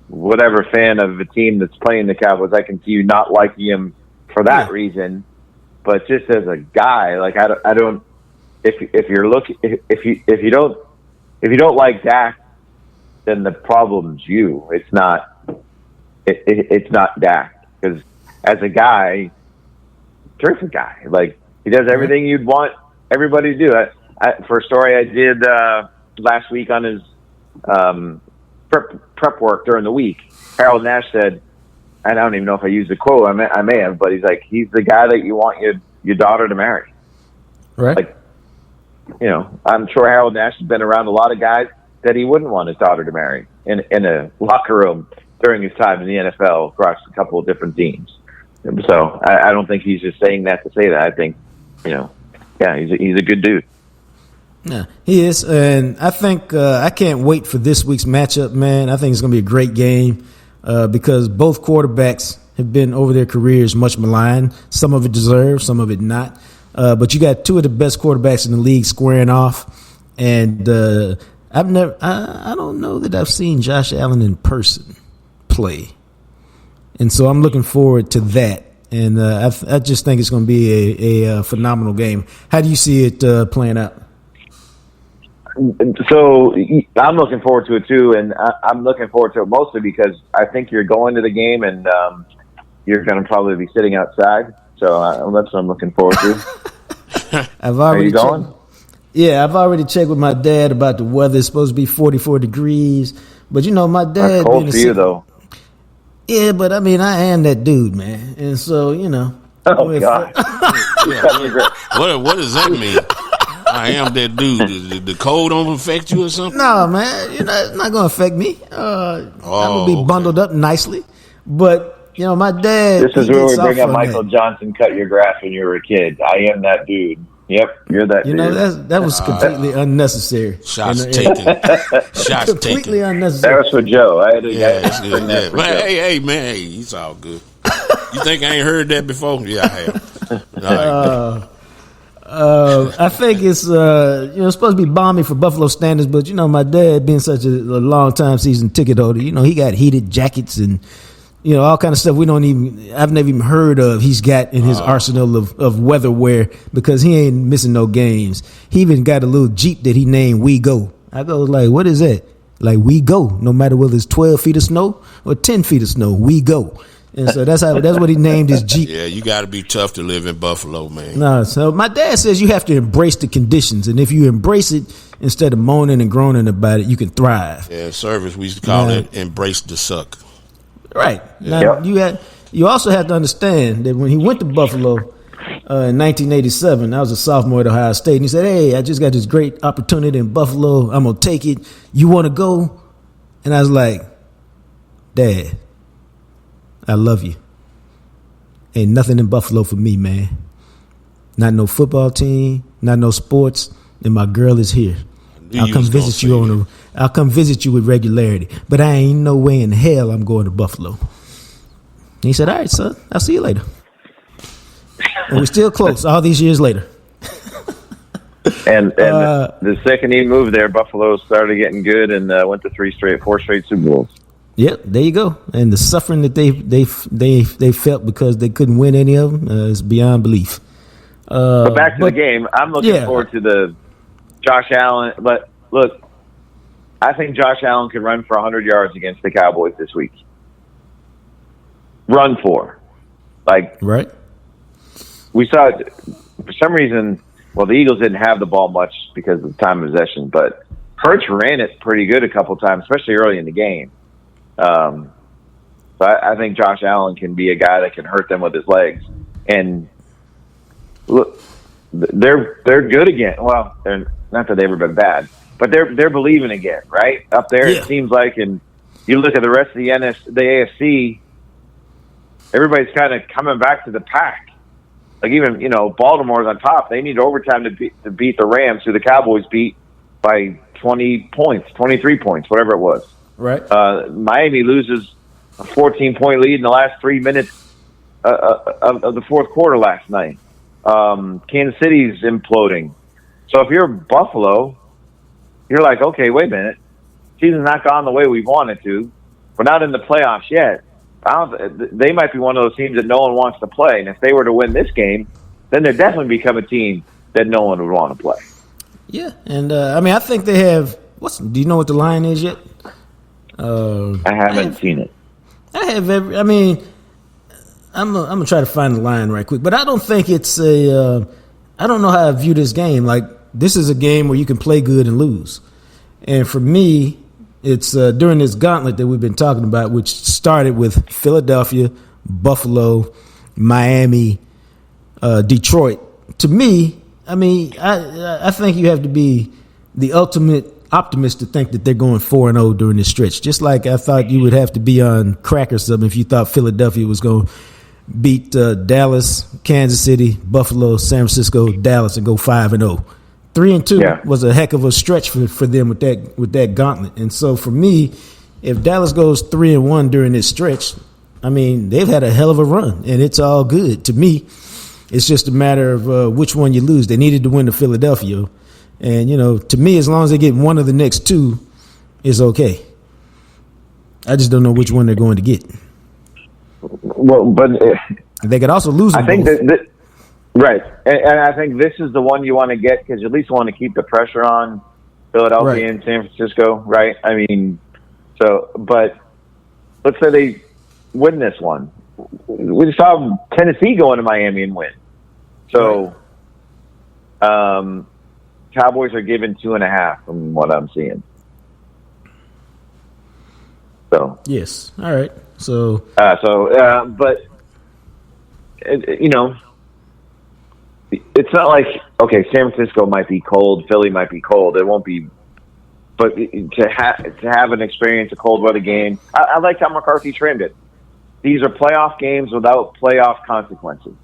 whatever fan of a team that's playing the Cowboys, I can see you not liking him for that reason. But just as a guy, like I don't. If you don't like Dak, then the problem's you. It's not. It's not Dak, because as a guy, terrific guy. Like, he does everything you'd want everybody to do. For a story I did last week on his prep work during the week, Harold Nash said, I don't even know if I used the quote, I may have, but he's like, he's the guy that you want your daughter to marry. Right. Like, you know, I'm sure Harold Nash has been around a lot of guys that he wouldn't want his daughter to marry in a locker room during his time in the NFL across a couple of different teams. So I don't think he's just saying that to say that. I think, you know, yeah, he's a good dude. Yeah, he is, and I think I can't wait for this week's matchup, man. I think it's going to be a great game because both quarterbacks have been over their careers much maligned. Some of it deserved, some of it not. But you got two of the best quarterbacks in the league squaring off, and I don't know that I've seen Josh Allen in person play, and so I'm looking forward to that. And I just think it's going to be a phenomenal game. How do you see it playing out? So I'm looking forward to it too, and I'm looking forward to it mostly because I think you're going to the game and you're going to probably be sitting outside. So that's what I'm looking forward to. Are you going? Yeah, I've already checked with my dad about the weather. It's supposed to be 44 degrees, but you know, my dad. That's cold for you, though. Yeah, but I mean, I am that dude, man, and so you know. Oh God! What does that mean? I am that dude. The cold don't affect you or something? No, man. You know, it's not going to affect me. I'm going to be bundled up nicely. But, you know, my dad. This is where we bring up Michael Johnson cut your grass when you were a kid. I am that dude. Yep, you're that dude. You know, that was completely unnecessary. Shots taken. Shots completely taken. Unnecessary. That was for Joe. I had to that's good. Yeah. Well, hey, man, hey, it's all good. You think I ain't heard that before? Yeah, I have. I think it's it's supposed to be balmy for Buffalo standards, but you know, my dad being such a long time season ticket holder, you know, he got heated jackets and you know all kind of stuff I've never even heard of. He's got in his arsenal of weather wear because he ain't missing no games. He even got a little Jeep that he named We Go. I go like, what is that? Like, we go, no matter whether it's 12 feet of snow or 10 feet of snow, we go. And so that's what he named his Jeep. Yeah, you got to be tough to live in Buffalo, man. No, so my dad says you have to embrace the conditions, and if you embrace it instead of moaning and groaning about it, you can thrive. Yeah, service we used to call it embrace the suck. Right. Now you also have to understand that when he went to Buffalo in 1987, I was a sophomore at Ohio State, and he said, "Hey, I just got this great opportunity in Buffalo. I'm gonna take it. You want to go?" And I was like, "Dad, I love you. Ain't nothing in Buffalo for me, man. Not no football team, not no sports, and my girl is here. I'll come visit you with regularity, but I ain't no way in hell I'm going to Buffalo." And he said, "All right, son, I'll see you later." And we're still close all these years later. And the second he moved there, Buffalo started getting good and went to 4 straight Super Bowls. Yep, there you go. And the suffering that they felt because they couldn't win any of them is beyond belief. But back to the game, I'm looking forward to the Josh Allen. But look, I think Josh Allen could run for 100 yards against the Cowboys this week. Run for, right. We saw for some reason. Well, the Eagles didn't have the ball much because of the time of possession, but Hurts ran it pretty good a couple times, especially early in the game. So I think Josh Allen can be a guy that can hurt them with his legs. And look, they're good again. Well, they're not that they've ever been bad, but they're believing again, right? Up there, Yeah. It seems like, and you look at the rest of the AFC, everybody's kind of coming back to the pack. Like even, Baltimore's on top. They need overtime to beat the Rams, who the Cowboys beat by 20 points, 23 points, whatever it was. Right. Miami loses a 14-point lead in the last 3 minutes of the fourth quarter last night. Kansas City's imploding. So if you're Buffalo, you're like, okay, wait a minute. Season's not gone the way we wanted to. We're not in the playoffs yet. They might be one of those teams that no one wants to play. And if they were to win this game, then they'd definitely become a team that no one would want to play. Yeah, and I think they have. Do you know what the line is yet? I haven't seen it. I have every. I'm gonna try to find the line right quick, but I don't think it's a. I don't know how I view this game. Like, this is a game where you can play good and lose, and for me, it's during this gauntlet that we've been talking about, which started with Philadelphia, Buffalo, Miami, Detroit. To me, I think you have to be the ultimate optimist to think that they're going 4-0 during this stretch. Just like I thought you would have to be on crack or something if you thought Philadelphia was going to beat Dallas, Kansas City, Buffalo, San Francisco, Dallas, and go 5-0. 3-2 was a heck of a stretch for them with that gauntlet. And so for me, if Dallas goes 3-1 during this stretch, they've had a hell of a run, and it's all good. To me, it's just a matter of which one you lose. They needed to win to Philadelphia. And, to me, as long as they get one of the next two, it's okay. I just don't know which one they're going to get. Well, but they could also lose them I think both. that right. And I think this is the one you want to get because you at least want to keep the pressure on Philadelphia and San Francisco, right? But let's say they win this one. We saw Tennessee go into Miami and win. So, Cowboys are given 2.5 from what I'm seeing. So yes, all right. So, but it's not like San Francisco might be cold, Philly might be cold. It won't be. But to have an experience, a cold weather game, I like how McCarthy trimmed it. These are playoff games without playoff consequences,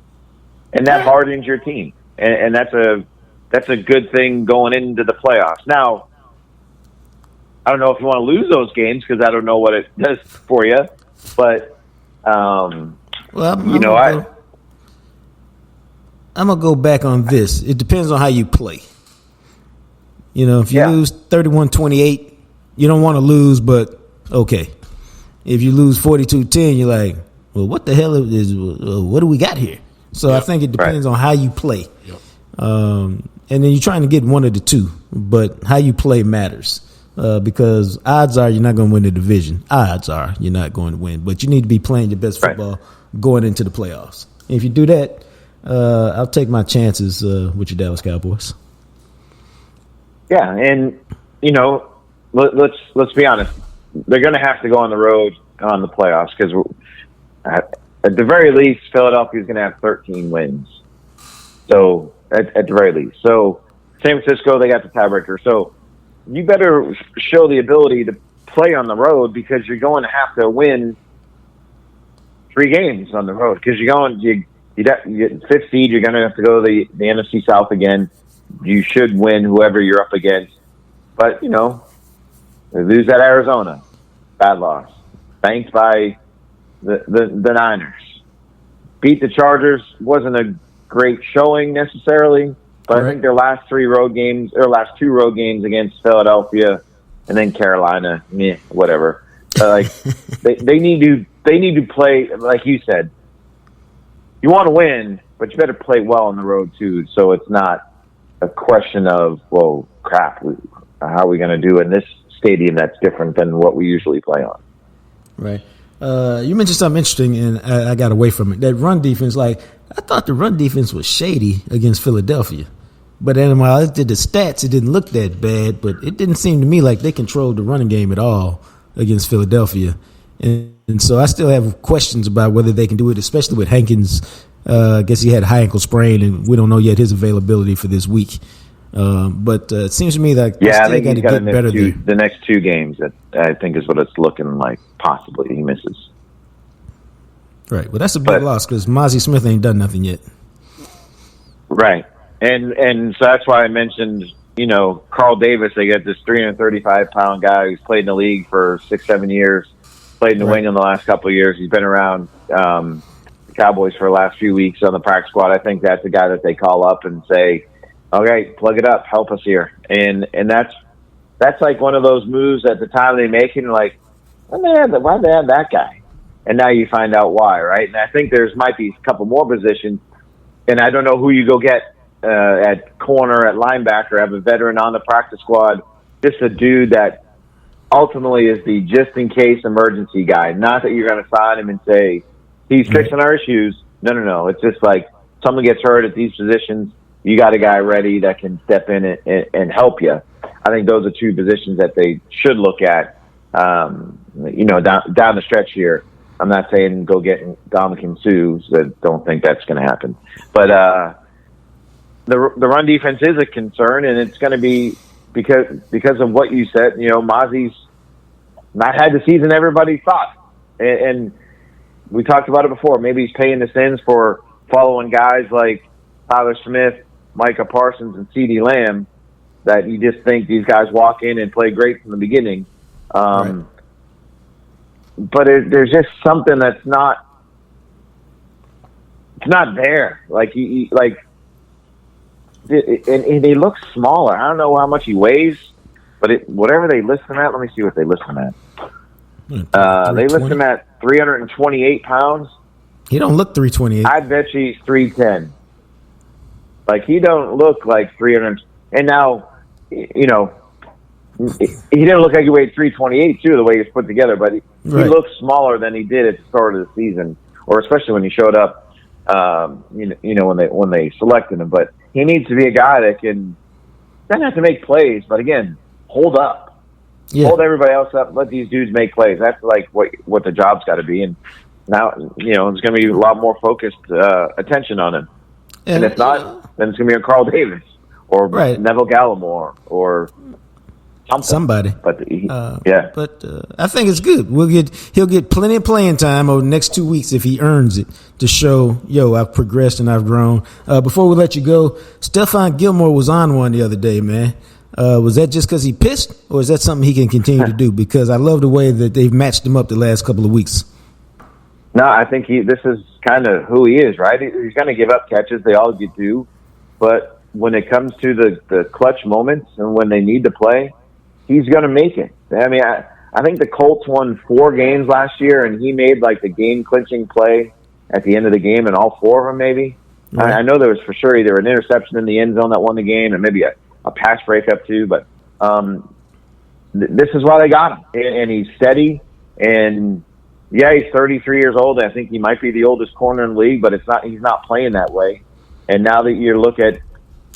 and that hardens your team, and that's a good thing going into the playoffs. Now, I don't know if you want to lose those games because I don't know what it does for you, but I'm gonna go back on this. It depends on how you play. If you lose 31-28, you don't want to lose, but okay. If you lose 42-10, you're like, well, what the hell what do we got here? So I think it depends on how you play. Yep. And then you're trying to get one of the two, but how you play matters. Because odds are you're not going to win the division. Odds are you're not going to win, but you need to be playing your best football going into the playoffs. And if you do that, I'll take my chances with your Dallas Cowboys. Yeah, and let's be honest. They're going to have to go on the road on the playoffs because at the very least, Philadelphia is going to have 13 wins. So at the very least, so San Francisco, they got the tiebreaker. So you better show the ability to play on the road because you're going to have to win 3 games on the road because you get 5th seed. You're going to have to go to the NFC South again. You should win whoever you're up against, but they lose at Arizona, bad loss. Banked by the Niners. Beat the Chargers, wasn't a great showing necessarily, but I think their last 2 road games against Philadelphia and then Carolina, whatever. They need to play like you said. You want to win, but you better play well on the road too, so it's not a question of, well, crap, how are we going to do in this stadium that's different than what we usually play on? Right. You mentioned something interesting, and I got away from it. That run defense, I thought the run defense was shady against Philadelphia. But then when I looked at the stats, it didn't look that bad, but it didn't seem to me like they controlled the running game at all against Philadelphia. And so I still have questions about whether they can do it, especially with Hankins. I guess he had a high ankle sprain, and we don't know yet his availability for this week. But it seems to me like I think he's got to get better miss the next 2 games. That I think is what it's looking like. Possibly he misses. Right. Well, that's a big loss because Mozzie Smith ain't done nothing yet. Right. And so that's why I mentioned, Carl Davis. They got this 335-pound guy who's played in the league for 6-7 years, played in the wing in the last couple of years. He's been around the Cowboys for the last few weeks on the practice squad. I think that's the guy that they call up and say, "Okay, plug it up, help us here." And that's like one of those moves at the time they make it, like, why'd they have that guy? And now you find out why, right? And I think might be a couple more positions, and I don't know who you go get at corner, at linebacker, have a veteran on the practice squad, just a dude that ultimately is the just-in-case emergency guy. Not that you're going to sign him and say, he's fixing our issues. No. It's just like someone gets hurt at these positions, you got a guy ready that can step in and help you. I think those are 2 positions that they should look at, down the stretch here. I'm not saying go get Dominican Sues. I don't think that's going to happen. But the run defense is a concern, and it's going to be because of what you said. Mozzie's not had the season everybody thought. And we talked about it before. Maybe he's paying the sins for following guys like Tyler Smith, Micah Parsons, and CeeDee Lamb, that you just think these guys walk in and play great from the beginning. Right. But there's just something that's not there. Like and he looks smaller. I don't know how much he weighs, but whatever they list him at, let me see what they list him at. They list him at 328 pounds. He don't look 328. I bet you he's 310. Like, he don't look like 300. And now, he didn't look like he weighed 328 too, the way he's put together. But he looks smaller than he did at the start of the season, or especially when he showed up. When they selected him. But he needs to be a guy that doesn't have to make plays, but again, hold up, hold everybody else up, let these dudes make plays. That's like what the job's got to be. And now, there's going to be a lot more focused attention on him. And if not, then it's going to be a Carl Davis or Neville Gallimore or somebody. But But I think it's good. He'll get plenty of playing time over the next 2 weeks if he earns it, to show, I've progressed and I've grown. Before we let you go, Stephon Gilmore was on one the other day, man. Was that just because he pissed, or is that something he can continue to do? Because I love the way that they've matched him up the last couple of weeks. No, I think this is kind of who he is, right? He's going to give up catches. They all do. But when it comes to the clutch moments and when they need to play, he's going to make it. I mean, I think the Colts won 4 games last year, and he made like the game-clinching play at the end of the game in all 4 of them, maybe. Right. I know there was for sure either an interception in the end zone that won the game and maybe a pass breakup too. But this is why they got him. And he's steady. And, he's 33 years old. I think he might be the oldest corner in the league, but he's not playing that way. And now that you look at,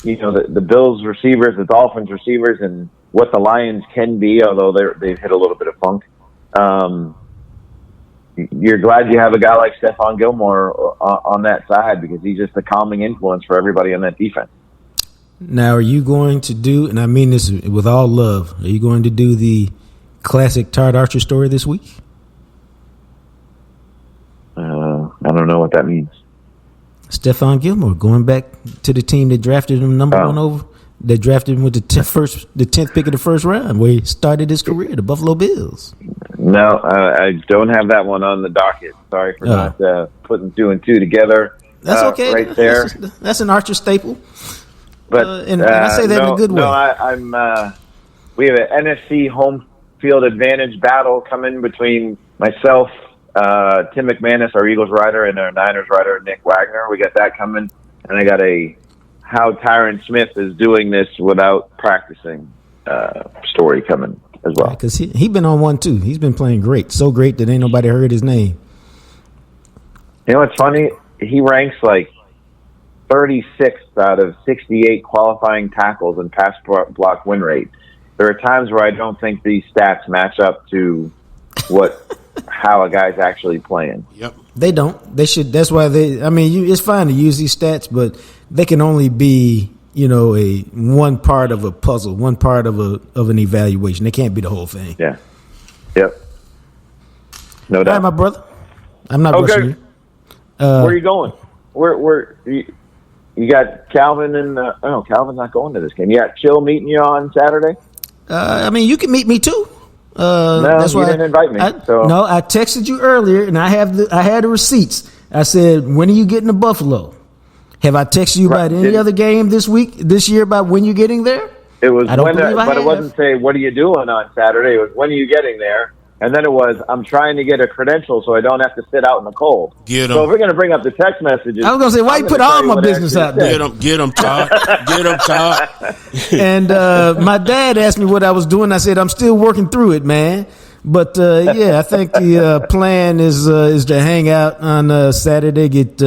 the Bills receivers, the Dolphins receivers, and what the Lions can be, although they've hit a little bit of funk. You're glad you have a guy like Stephon Gilmore on that side, because he's just a calming influence for everybody on that defense. Now, are you going to do, and I mean this with all love, are you going to do the classic Todd Archer story this week? I don't know what that means. Stephon Gilmore going back to the team that drafted him number 1 over. They drafted him with the 10th pick of the first round, where he started his career, the Buffalo Bills. No, I don't have that one on the docket. Sorry for not putting 2 and 2 together. That's okay. Right there. That's an Archer staple. But and I say that in a good way. No, I'm. We have an NFC home field advantage battle coming between myself, Tim McManus, our Eagles writer, and our Niners writer, Nick Wagner. We got that coming, and I got how Tyron Smith is doing this without practicing story coming as well. Because he been on one too. He's been playing great, so great that ain't nobody heard his name. You know what's funny? He ranks like 36th out of 68 qualifying tackles and pass block win rate. There are times where I don't think these stats match up to how a guy's actually playing. Yep. They don't. They should. That's why it's fine to use these stats, but they can only be a one part of a puzzle, one part of an evaluation. They can't be the whole thing. Yeah. Yep. No All doubt. right, my brother. I'm not Okay. rushing you. Where are you going? Where you got Calvin and Calvin's not going to this game. You got Chill meeting you on Saturday? I mean, you can meet me too. No, that's you why didn't invite me. No, I texted you earlier, and I had the receipts. I said, "When are you getting to Buffalo?" Have I texted you about any other game this year about when you're getting there? It was I don't believe I but it have. wasn't say what are you doing on Saturday. It was when are you getting there, and then it was I'm trying to get a credential so I don't have to sit out in the cold. Get 'em. So if we're gonna bring up the text messages, I was gonna say, why you put all my business out there? Get him, Todd. Get him, Todd. And my dad asked me what I was doing. I said, I'm still working through it, man. But I think the plan is to hang out on Saturday. Get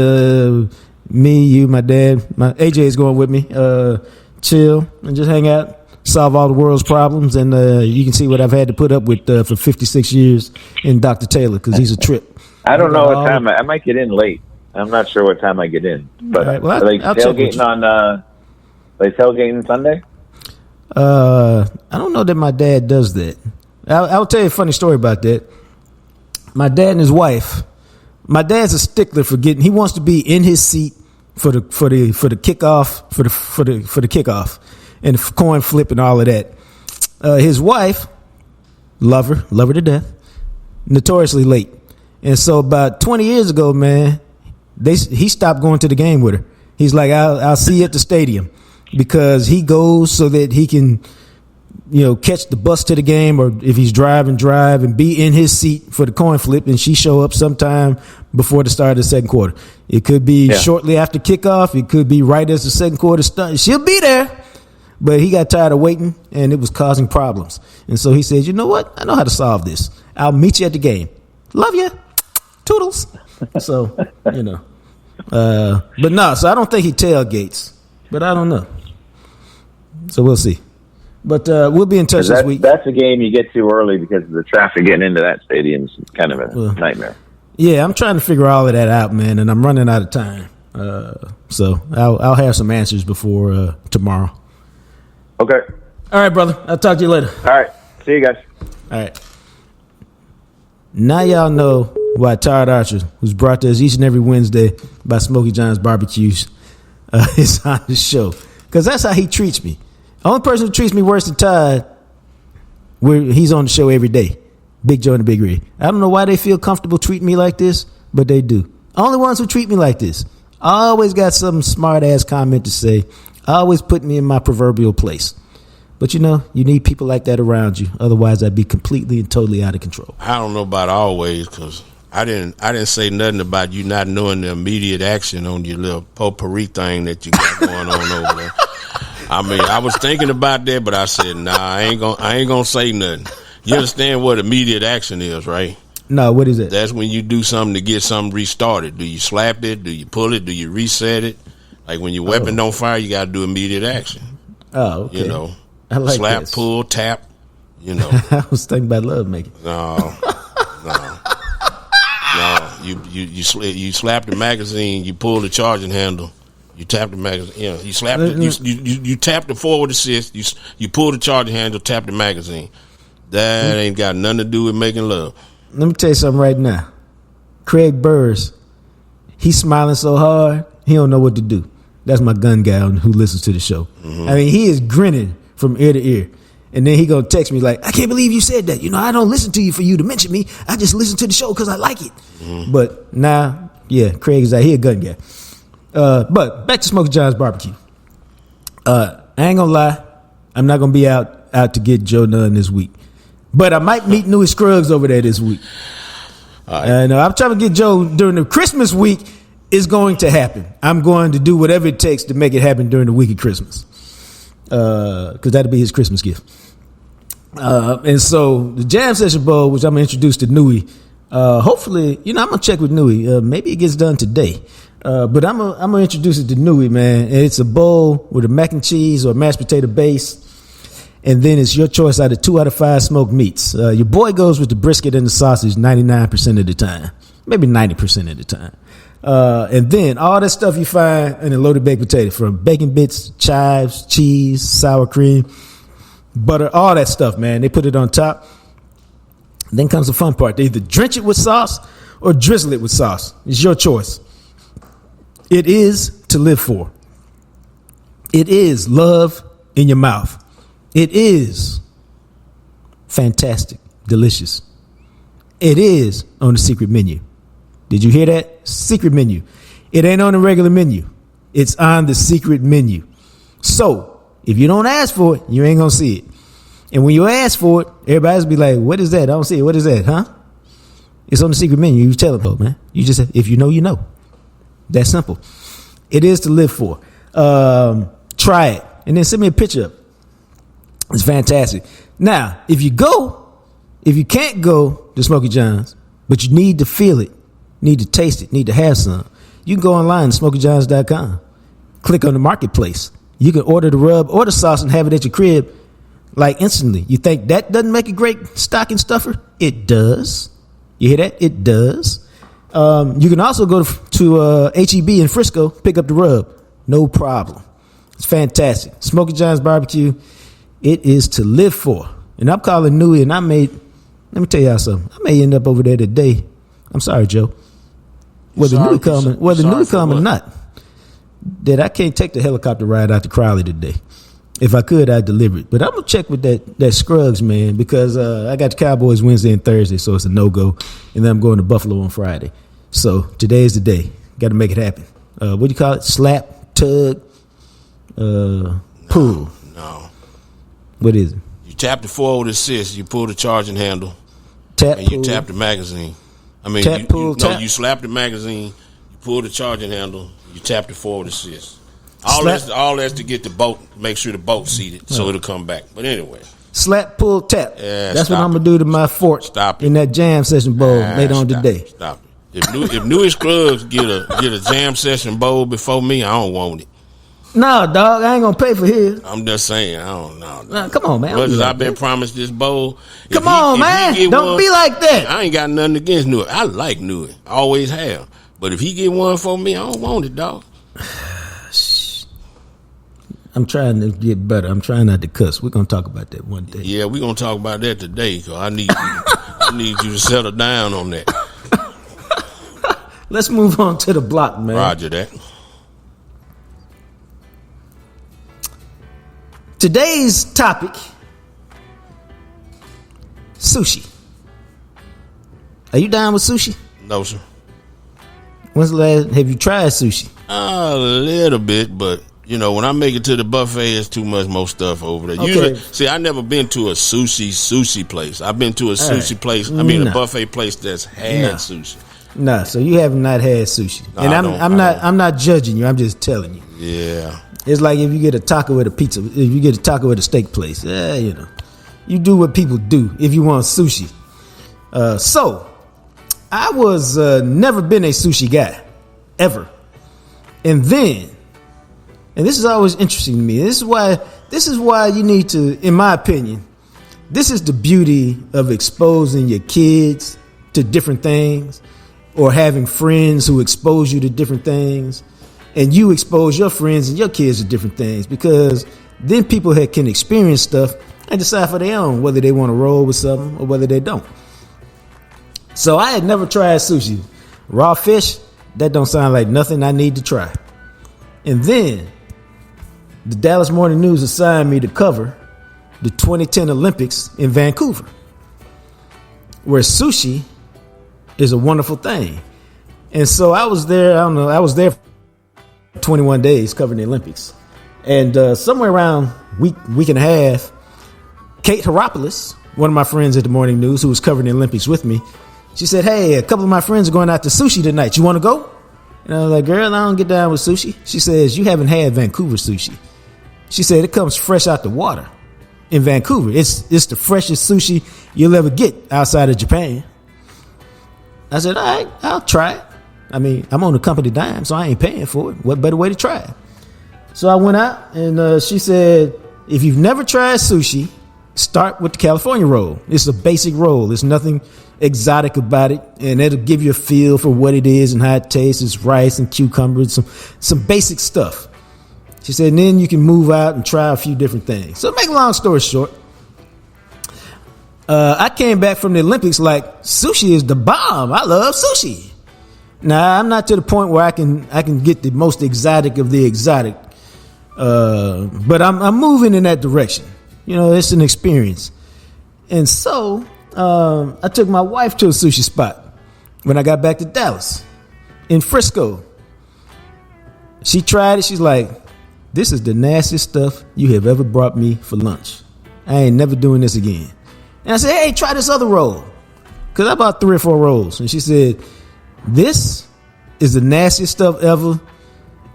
me, you, my dad, my AJ is going with me. Chill and just hang out, solve all the world's problems, and you can see what I've had to put up with for 56 years in Dr. Taylor because he's a trip. I don't know what time I might get in late. I'm not sure what time I get in. But right, well, are they I'll check with tailgating you. on? They tailgating Sunday? I don't know that my dad does that. I'll tell you a funny story about that. My dad and his wife. My dad's a stickler for getting. He wants to be in his seat for the kickoff for the kickoff and the coin flip and all of that. His wife, love her to death, notoriously late. And so about 20 years ago, man, he stopped going to the game with her. He's like, I'll see you at the stadium because he goes so that he can, catch the bus to the game, or if he's drive and be in his seat for the coin flip, and she show up sometime before the start of the second quarter. It could be shortly after kickoff. It could be right as the second quarter starts. She'll be there. But he got tired of waiting, and it was causing problems. And so he said, you know what? I know how to solve this. I'll meet you at the game. Love you. Toodles. So, but no, so I don't think he tailgates. But I don't know. So we'll see. But we'll be in touch this week. That's a game you get too early because of the traffic getting into that stadium is kind of a nightmare. Yeah, I'm trying to figure all of that out, man, and I'm running out of time. So I'll have some answers before tomorrow. Okay. All right, brother. I'll talk to you later. All right. See you guys. All right. Now y'all know why Todd Archer, who's brought to us each and every Wednesday by Smokey John's Barbecues, is on the show. Because that's how he treats me. The only person who treats me worse than Todd, he's on the show every day. Big Joe and the Big Rig. I don't know why they feel comfortable treating me like this, but they do. Only ones who treat me like this. I always got some smart-ass comment to say. Always put me in my proverbial place. But you need people like that around you. Otherwise, I'd be completely and totally out of control. I don't know about always because I didn't say nothing about you not knowing the immediate action on your little potpourri thing that you got going on over there. I mean, I was thinking about that, but I said, nah, I ain't gonna say nothing. You understand what immediate action is, right? No, what is it? That's when you do something to get something restarted. Do you slap it? Do you pull it? Do you reset it? Like when your weapon don't fire, you got to do immediate action. Oh, okay. I like slap, this. pull, tap. I was thinking about love making. No. You slap the magazine. You pull the charging handle. You tap the magazine. You slap you tap the forward assist. You pull the charging handle. Tap the magazine. That ain't got nothing to do with making love. Let me tell you something right now. Craig Burrs, he's smiling so hard he don't know what to do. That's my gun guy who listens to the show. Mm-hmm. I mean, he is grinning from ear to ear. And then he gonna text me like, I can't believe you said that. I don't listen to you for you to mention me. I just listen to the show because I like it. Mm-hmm. But now, Craig is out here, gun guy. But back to Smokey John's Barbecue. I ain't gonna lie. I'm not gonna be out to get Joe Nunn this week. But I might meet Newey Scruggs over there this week. And I'm trying to get Joe during the Christmas week. Is going to happen. I'm going to do whatever it takes to make it happen during the week of Christmas. Because that'll be his Christmas gift. And so the Jam Session Bowl, which I'm going to introduce to Newey, hopefully, I'm going to check with Newey. Maybe it gets done today. But I'm going to introduce it to Newey, man. It's a bowl with a mac and cheese or mashed potato base. And then it's your choice out of 2 out of 5 smoked meats. Your boy goes with the brisket and the sausage 99% of the time. Maybe 90% of the time. And then all that stuff you find in a loaded baked potato, from bacon bits, chives, cheese, sour cream, butter, all that stuff, man. They put it on top. Then comes the fun part. They either drench it with sauce or drizzle it with sauce. It's your choice. It is to live for. It is love in your mouth. It is fantastic, delicious. It is on the secret menu. Did you hear that? Secret menu. It ain't on the regular menu. It's on the secret menu. So if you don't ask for it, you ain't going to see it. And when you ask for it, everybody's be like, what is that? I don't see it. What is that? Huh? It's on the secret menu. You tell them, man. You just, if you know, you know. That's simple. It is to live for. Try it. And then send me a picture. It's fantastic. Now, if you can't go to Smokey John's, but you need to feel it, need to taste it, need to have some, you can go online to SmokeyJohns.com. Click on the marketplace. You can order the rub or the sauce and have it at your crib like instantly. You think that doesn't make a great stocking stuffer? It does. You hear that? It does. You can also go to HEB in Frisco, pick up the rub. No problem. It's fantastic. Smokey John's Barbecue. It is to live for. And I'm calling Newey, and let me tell y'all something. I may end up over there today. I'm sorry, Joe. Whether Newey come or not, that I can't take the helicopter ride out to Crowley today. If I could, I'd deliver it. But I'm going to check with that Scruggs, man, because I got the Cowboys Wednesday and Thursday, so it's a no-go. And then I'm going to Buffalo on Friday. So today's the day. Got to make it happen. What do you call it? Slap, tug, pull. No. What is it? You tap the forward assist, you pull the charging handle, Tap, and you pull. tap the magazine. I mean, Tap, pull, tap. you slap the magazine, you pull the charging handle, you tap the forward assist. Slap. All that's to get the boat, make sure the boat's seated, so it'll come back. But anyway. Slap, pull, tap. Yeah, that's what stop I'm going to do to my fort Stop it. in that jam session bowl later on Stop today. it. Stop it. If Newey Scruggs get a jam session bowl before me, I don't want it. No, dog, I ain't going to pay for his. I'm just saying, I don't know. Nah, come on, man. Because I've been promised this bowl. Come on, man. Don't be like that. I ain't got nothing against Newey. I like Newey. I always have. But if he get one for me, I don't want it, dog. I'm trying to get better. I'm trying not to cuss. We're going to talk about that one day. Yeah, we're going to talk about that today, because I need you to settle down on that. Let's move on to the block, man. Roger that. Today's topic, sushi. Are you down with sushi? No, sir. When's the last, have you tried sushi? A little bit, but, you know, when I make it to the buffet, it's too much more stuff over there. Okay. Usually, see, I never been to a sushi place. I've been to a sushi place, a buffet place that's had sushi. Nah, so you have not had sushi. No, and I'm not judging you. I'm just telling you. Yeah. It's like if you get a taco at a pizza, if you get a taco at a steak place, you know, you do what people do if you want sushi. So I was never been a sushi guy, ever. And this is always interesting to me. This is why you need to, in my opinion, this is the beauty of exposing your kids to different things, or having friends who expose you to different things. And you expose your friends and your kids to different things, because then people can experience stuff and decide for their own whether they want to roll with something or whether they don't. So I had never tried sushi. Raw fish, that don't sound like nothing I need to try. And then the Dallas Morning News assigned me to cover the 2010 Olympics in Vancouver, where sushi is a wonderful thing. And so I was there, I was there 21 days covering the Olympics. And somewhere around week and a half, Kate Haropoulos, one of my friends at the Morning News who was covering the Olympics with me, she said, hey, a couple of my friends are going out to sushi tonight. You want to go? And I was like, girl, I don't get down with sushi. She says, you haven't had Vancouver sushi. She said, it comes fresh out the water in Vancouver. It's the freshest sushi you'll ever get outside of Japan. I said, all right, I'll try it. I mean, I'm on a company dime, so I ain't paying for it. What better way to try it? So I went out, and she said, if you've never tried sushi, start with the California roll. It's a basic roll. There's nothing exotic about it, and it'll give you a feel for what it is and how it tastes. It's rice and cucumbers, some basic stuff. She said, and then you can move out and try a few different things. So to make a long story short, I came back from the Olympics like, sushi is the bomb. I love sushi. Now, I'm not to the point where I can get the most exotic of the exotic, but I'm moving in that direction. It's an experience. And so I took my wife to a sushi spot when I got back to Dallas in Frisco. She tried it. She's like, this is the nastiest stuff you have ever brought me for lunch. I ain't never doing this again. And I said, hey, try this other roll. Because I bought 3 or 4 rolls. And she said, this is the nastiest stuff ever.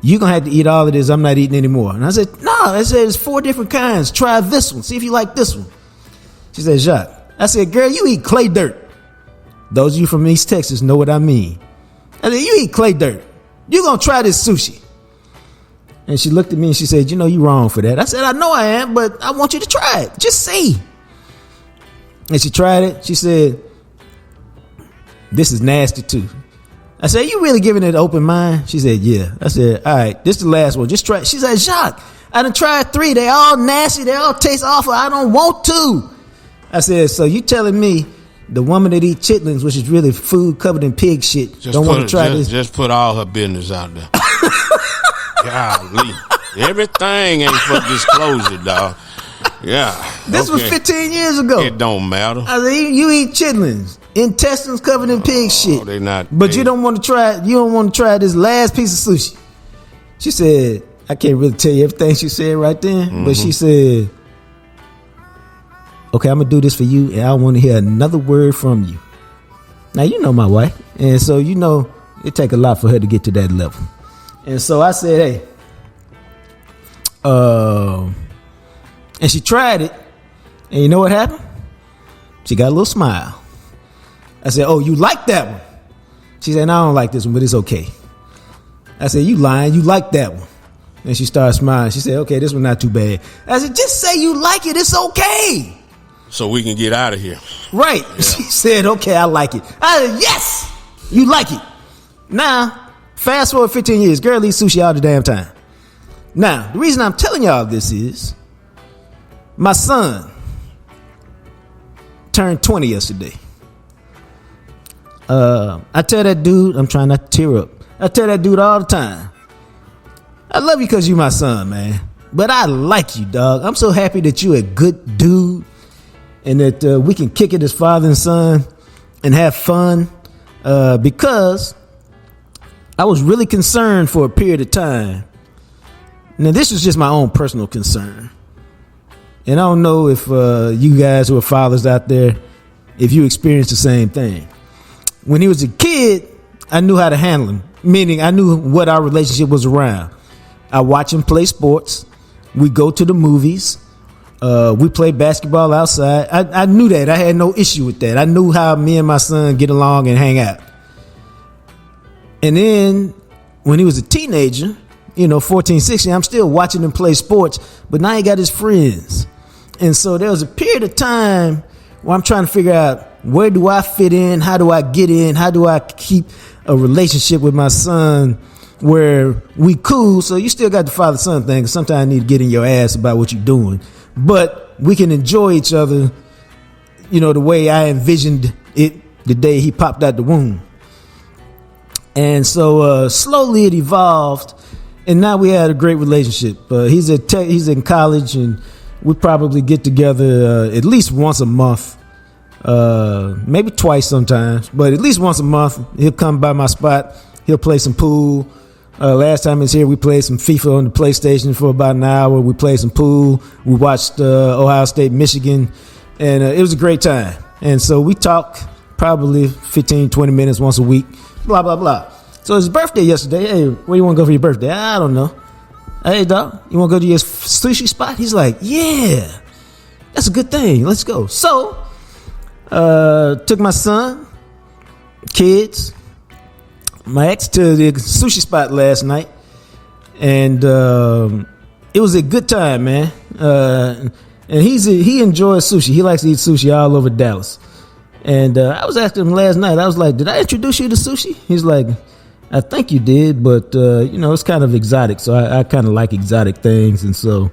You're going to have to eat all of this. I'm not eating anymore. And I said, no. I said, there's 4 different kinds. Try this one. See if you like this one. She said, Jacques. I said, girl, you eat clay dirt. Those of you from East Texas know what I mean. I said, you eat clay dirt. You're going to try this sushi. And she looked at me and she said, you're wrong for that. I said, I know I am, but I want you to try it. Just see. And she tried it. She said, this is nasty too. I said, you really giving it an open mind? She said, yeah. I said, all right, this is the last one. Just try it. She said, Jacques, I done tried 3. They all nasty. They all taste awful. I don't want to. I said, so you telling me the woman that eats chitlins, which is really food covered in pig shit, don't want to try this? Just put all her business out there. Golly. Everything ain't for disclosure, dog. Yeah. This was 15 years ago. It don't matter. I said, you eat chitlins, intestines covered in pig shit. They not. But you don't want to try. You don't want to try this last piece of sushi. She said, I can't really tell you everything she said right then, but she said, okay, I'm gonna do this for you, and I want to hear another word from you. Now you know my wife, and so it take a lot for her to get to that level. And so I said, hey, and she tried it, and you know what happened? She got a little smile. I said, oh, you like that one? She said, no, I don't like this one, but it's okay. I said, you lying, you like that one. And she started smiling. She said, okay, this one's not too bad. I said, just say you like it, it's okay. So we can get out of here. Right. Yeah. She said, okay, I like it. I said, yes, you like it. Now, fast forward 15 years, girl eats sushi all the damn time. Now, the reason I'm telling y'all this is my son turned 20 yesterday. I tell that dude, I'm trying not to tear up. I tell that dude all the time, I love you because you my son, man. But I like you, dog. I'm so happy that you a good dude and that we can kick it as father and son and have fun because I was really concerned for a period of time. Now, this is just my own personal concern. And I don't know if you guys who are fathers out there, if you experienced the same thing. When he was a kid, I knew how to handle him, meaning I knew what our relationship was around. I watch him play sports. We go to the movies. We play basketball outside. I knew that. I had no issue with that. I knew how me and my son get along and hang out. And then when he was a teenager, 14, 16, I'm still watching him play sports, but now he got his friends. And so there was a period of time where I'm trying to figure out, where do I fit in? How do I get in? How do I keep a relationship with my son where we cool? So you still got the father-son thing. Sometimes I need to get in your ass about what you're doing. But we can enjoy each other, the way I envisioned it the day he popped out the womb. And so slowly it evolved. And now we had a great relationship. He's in college, and we probably get together at least once a month. Maybe twice sometimes, but at least once a month. He'll come by my spot. He'll play some pool. Last time he was here, we played some FIFA on the PlayStation for about an hour. We played some pool. We watched Ohio State, Michigan, and it was a great time. And so we talk probably 15, 20 minutes once a week, blah, blah, blah. So his birthday yesterday. Hey, where you want to go for your birthday? I don't know. Hey, dog, you want to go to your sushi spot? He's like, yeah, that's a good thing. Let's go. So took my son, kids, my ex to the sushi spot last night, and it was a good time, man. And And he enjoys sushi. He likes to eat sushi all over Dallas. And I was asking him last night, I was like, did I introduce you to sushi? He's like, I think you did, but, it's kind of exotic. So I kind of like exotic things. And so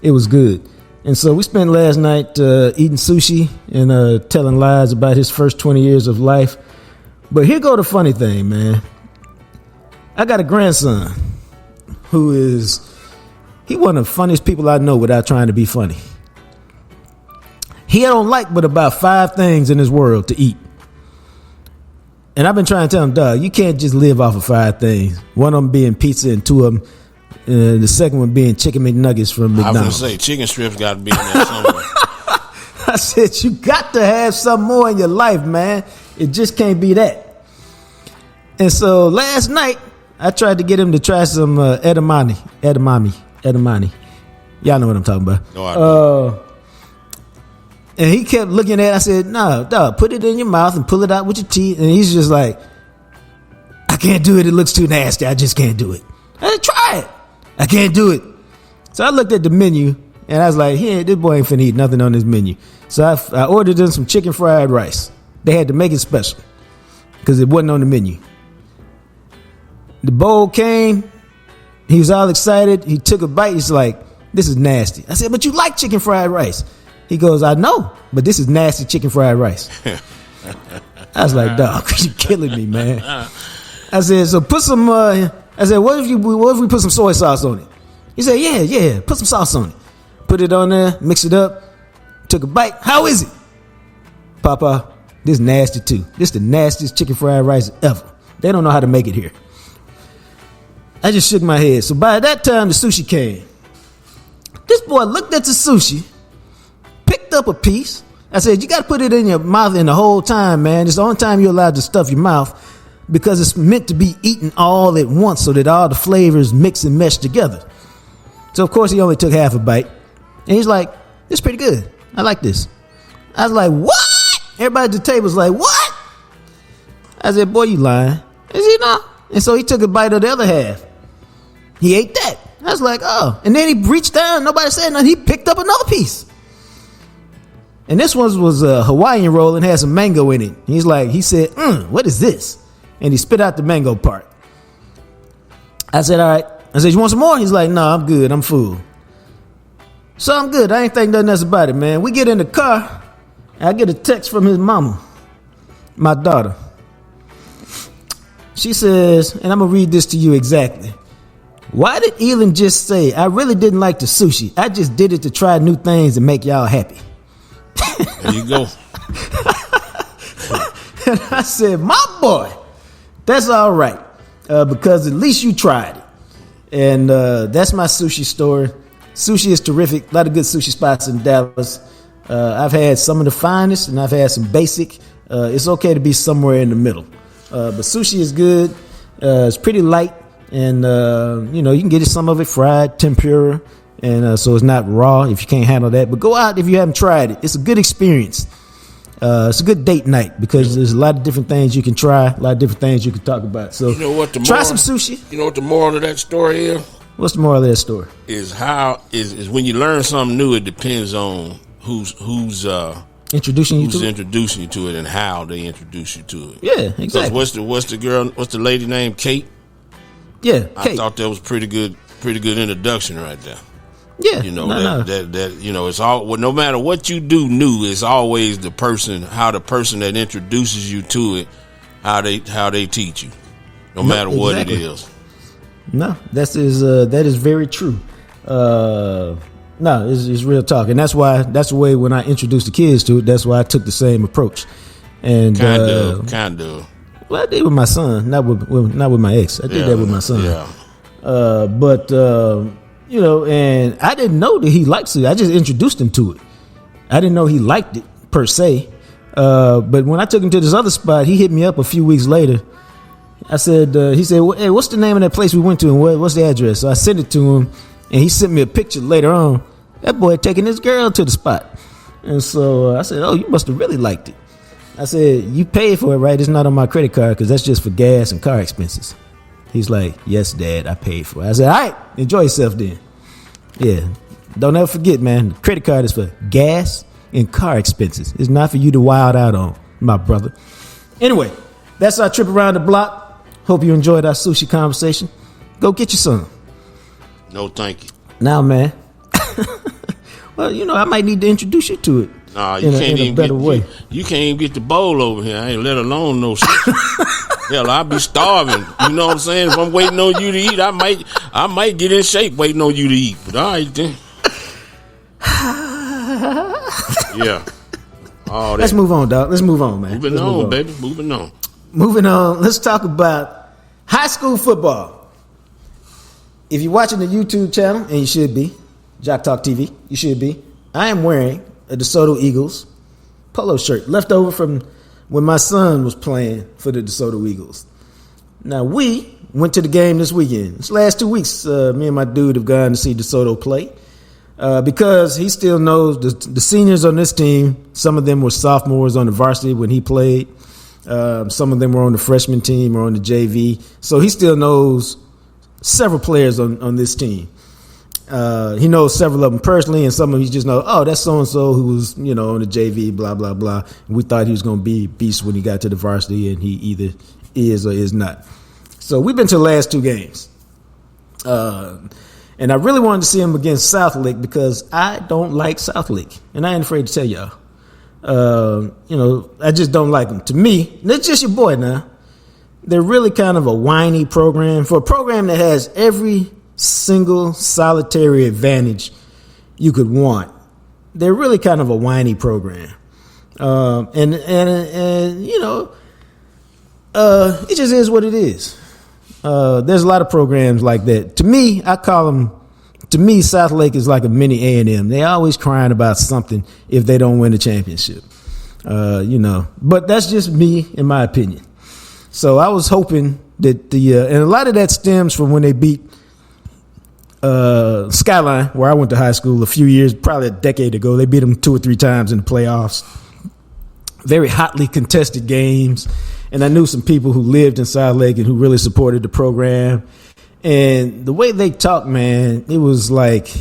it was good. And so we spent last night eating sushi and telling lies about his first 20 years of life. But here go the funny thing, man. I got a grandson he one of the funniest people I know without trying to be funny. He don't like but about 5 things in this world to eat. And I've been trying to tell him, dog, you can't just live off of 5 things. One of them being pizza and 2 of them, the second one being chicken McNuggets from McDonald's. I was going to say, chicken strips got to be in there somewhere. I said, you got to have some more in your life, man. It just can't be that. And so last night, I tried to get him to try some edamame. Y'all know what I'm talking about. No, I don't. And he kept looking at it. I said, no, dog, put it in your mouth and pull it out with your teeth. And he's just like, I can't do it. It looks too nasty. I just can't do it. I said, try it. I can't do it. So I looked at the menu and I was like, this boy ain't finna eat nothing on this menu. So I ordered him some chicken fried rice. They had to make it special because it wasn't on the menu. The bowl came. He was all excited. He took a bite. He's like, this is nasty. I said, but you like chicken fried rice. He goes, I know, but this is nasty chicken fried rice. I was like, dog, you're killing me, man. I said, so put some, I said, what if we put some soy sauce on it? He said, yeah, put some sauce on it. Put it on there, mix it up, took a bite. How is it? Papa, this nasty too. This the nastiest chicken fried rice ever. They don't know how to make it here. I just shook my head. So by that time, the sushi came. This boy looked at the sushi, picked up a piece. I said, you got to put it in your mouth in the whole time, man. It's the only time you're allowed to stuff your mouth because it's meant to be eaten all at once so that all the flavors mix and mesh together. So, of course, he only took half a bite. And he's like, this is pretty good. I like this. I was like, what? Everybody at the table was like, what? I said, boy, you lying. Is he not? And so he took a bite of the other half. He ate that. I was like, oh. And then he reached down. Nobody said nothing. He picked up another piece. And this one was a Hawaiian roll and had some mango in it. He said, what is this? And he spit out the mango part. I said, all right. I said, you want some more? He's like, no, I'm good. I'm full. So I'm good. I ain't think nothing else about it, man. We get in the car. And I get a text from his mama, my daughter. She says, and I'm going to read this to you exactly. Why did Elon just say, I really didn't like the sushi. I just did it to try new things and make y'all happy. There you go. And I said, my boy, that's all right. Because at least you tried it. And that's my sushi story. Sushi is terrific. A lot of good sushi spots in Dallas. I've had some of the finest and I've had some basic. It's okay to be somewhere in the middle. But sushi is good. It's pretty light. And, you can get some of it fried, tempura. And so it's not raw if you can't handle that. But go out if you haven't tried it. It's a good experience. It's a good date night because there's a lot of different things you can try, a lot of different things you can talk about. So try some sushi. You know what the moral of that story is? What's the moral of that story? Is when you learn something new, it depends on who's introducing you to it and how they introduce you to it. Yeah, exactly. What's the lady named Kate? Yeah, I Kate. thought that was pretty good introduction right there. Yeah, that it's all. Well, no matter what you do new, it's always the person that introduces you to it, how they teach you, no matter what it is. No, that is very true. No, it's real talk, and that's the way when I introduced the kids to it, that's why I took the same approach. And kind of. Well, I did with my son, not with my ex. I did that with my son. Yeah. But and I didn't know that he liked it. I just introduced him to it. I didn't know he liked it per se. But when I took him to this other spot, he hit me up a few weeks later. I said, he said, hey, what's the name of that place we went to and what's the address? So I sent it to him and he sent me a picture later on. That boy taking his girl to the spot. And so I said, oh, you must have really liked it. I said, you paid for it, right? It's not on my credit card because that's just for gas and car expenses. He's like, yes, Dad, I paid for it. I said, all right, enjoy yourself then. Yeah, Don't ever forget, man, the credit card is for gas and car expenses. It's not for you to wild out on, my brother. Anyway, that's our trip around the block. Hope you enjoyed our sushi conversation. Go get you some. No, thank you. Now, man. Well, I might need to introduce you to it. Nah, you can't even better way. You can't even get the bowl over here. I ain't let alone no shit. Hell, I'll be starving. You know what I'm saying? If I'm waiting on you to eat, I might get in shape waiting on you to eat. But all right then. Yeah. All that. Let's move on, dog. Let's move on, man. Moving on, baby. Moving on. Moving on. Let's talk about high school football. If you're watching the YouTube channel, and you should be, Jacques Talk TV, you should be, I am wearing a DeSoto Eagles polo shirt left over from when my son was playing for the DeSoto Eagles. Now, we went to the game this weekend. This last 2 weeks, me and my dude have gone to see DeSoto play because he still knows the seniors on this team. Some of them were sophomores on the varsity when he played. Some of them were on the freshman team or on the JV. So he still knows several players on this team. He knows several of them personally, and some of them he just knows, oh, that's so-and-so who was, on the JV, blah, blah, blah. And we thought he was going to be a beast when he got to the varsity, and he either is or is not. So we've been to the last 2 games. And I really wanted to see him against Southlake because I don't like Southlake, and I ain't afraid to tell y'all. I just don't like them. To me, that's just your boy now. They're really kind of a whiny program. For a program that has every single solitary advantage you could want, they're really kind of a whiny program. It just is what it is. There's a lot of programs like that. To me, Southlake is like a mini A&M. They always crying about something if they don't win the championship. But that's just me, in my opinion. So I was hoping that and a lot of that stems from when they beat Skyline, where I went to high school a few years, probably a decade ago. They beat them 2 or 3 times in the playoffs. Very hotly contested games. And I knew some people who lived in Southlake and who really supported the program. And the way they talk, man, it was like,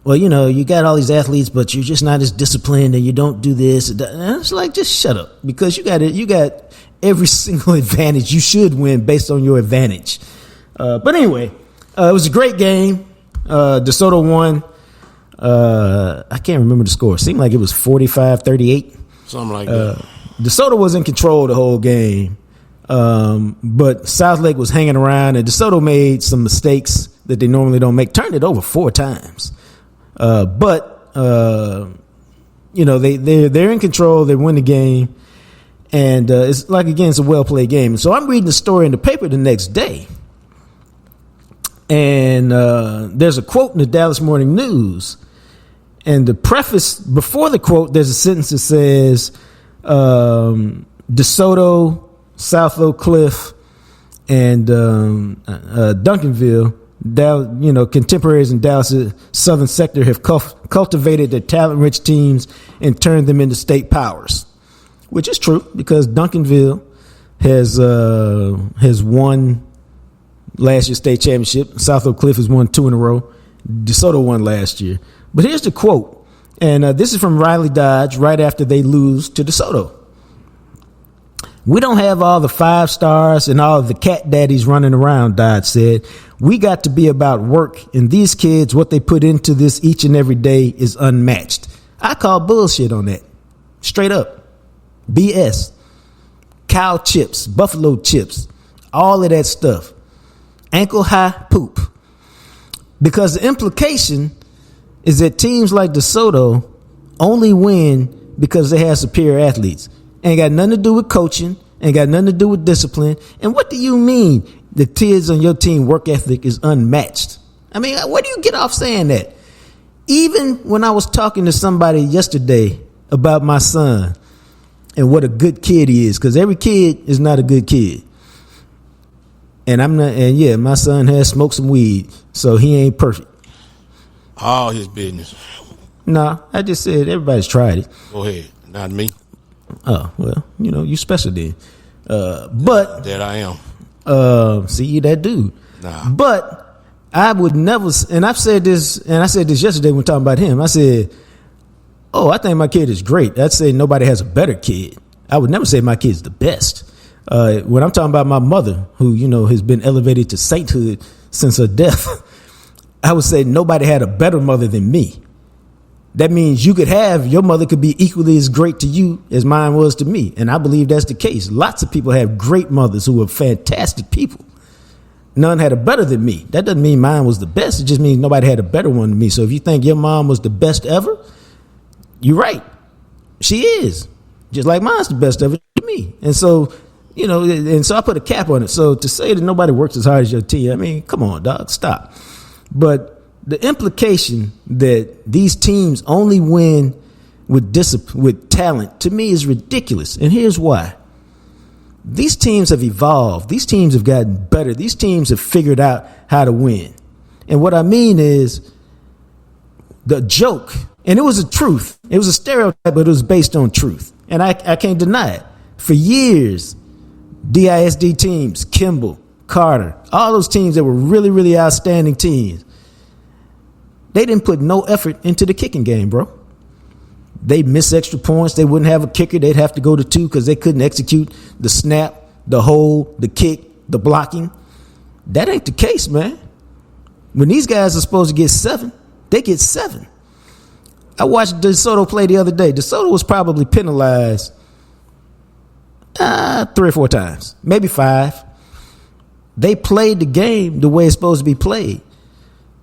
well, you got all these athletes, but you're just not as disciplined and you don't do this. And it's like, just shut up, because you got every single advantage. You should win based on your advantage. But anyway, it was a great game. DeSoto won. I can't remember the score. It seemed like it was 45-38. Something like that. DeSoto was in control the whole game. But Southlake was hanging around, and DeSoto made some mistakes that they normally don't make. Turned it over 4 times. But they're in control. They win the game. And it's like, again, it's a well-played game. So I'm reading the story in the paper the next day. And there's a quote in the Dallas Morning News. And the preface, before the quote, there's a sentence that says, DeSoto, South Oak Cliff, and Duncanville, contemporaries in Dallas' southern sector have cultivated their talent-rich teams and turned them into state powers, which is true because Duncanville has won last year's state championship. South Oak Cliff has won 2 in a row. DeSoto won last year. But here's the quote, and this is from Riley Dodge right after they lose to DeSoto. We don't have all the 5 stars and all of the cat daddies running around, Dodge said. We got to be about work, and these kids, what they put into this each and every day is unmatched. I call bullshit on that. Straight up. BS. Cow chips, buffalo chips, all of that stuff. Ankle high poop. Because the implication is that teams like DeSoto only win because they have superior athletes. Ain't got nothing to do with coaching. Ain't got nothing to do with discipline. And what do you mean the kids on your team work ethic is unmatched? I mean, where do you get off saying that? Even when I was talking to somebody yesterday about my son and what a good kid he is, because every kid is not a good kid. And my son has smoked some weed, so he ain't perfect. All his business. No, I just said everybody's tried it. Go ahead. Not me. Oh, well, you special then. But that I am. See, you that dude. Nah. But I would never, and I've said this, and I said this yesterday when talking about him. I said, "Oh, I think my kid is great." I'd say nobody has a better kid. I would never say my kid's the best. When I'm talking about my mother, who has been elevated to sainthood since her death, I would say nobody had a better mother than me. That means your mother could be equally as great to you as mine was to me. And I believe that's the case. Lots of people have great mothers who were fantastic people. None had a better than me. That doesn't mean mine was the best. It just means nobody had a better one than me. So if you think your mom was the best ever, you're right. She is. Just like mine's the best ever to me. And so, and so I put a cap on it. So to say that nobody works as hard as your team, I mean, come on, dog, stop. But the implication that these teams only win with discipline, with talent, to me is ridiculous. And here's why. These teams have evolved. These teams have gotten better. These teams have figured out how to win. And what I mean is the joke, and it was a truth. It was a stereotype, but it was based on truth. And I can't deny it. For years, DISD teams, Kimball, Carter, all those teams that were really, really outstanding teams, they didn't put no effort into the kicking game, bro. They miss extra points. They wouldn't have a kicker. They'd have to go to 2 because they couldn't execute the snap, the hold, the kick, the blocking. That ain't the case, man. When these guys are supposed to get 7, they get 7. I watched DeSoto play the other day. DeSoto was probably penalized 3 or 4 times, maybe 5. They played the game the way it's supposed to be played.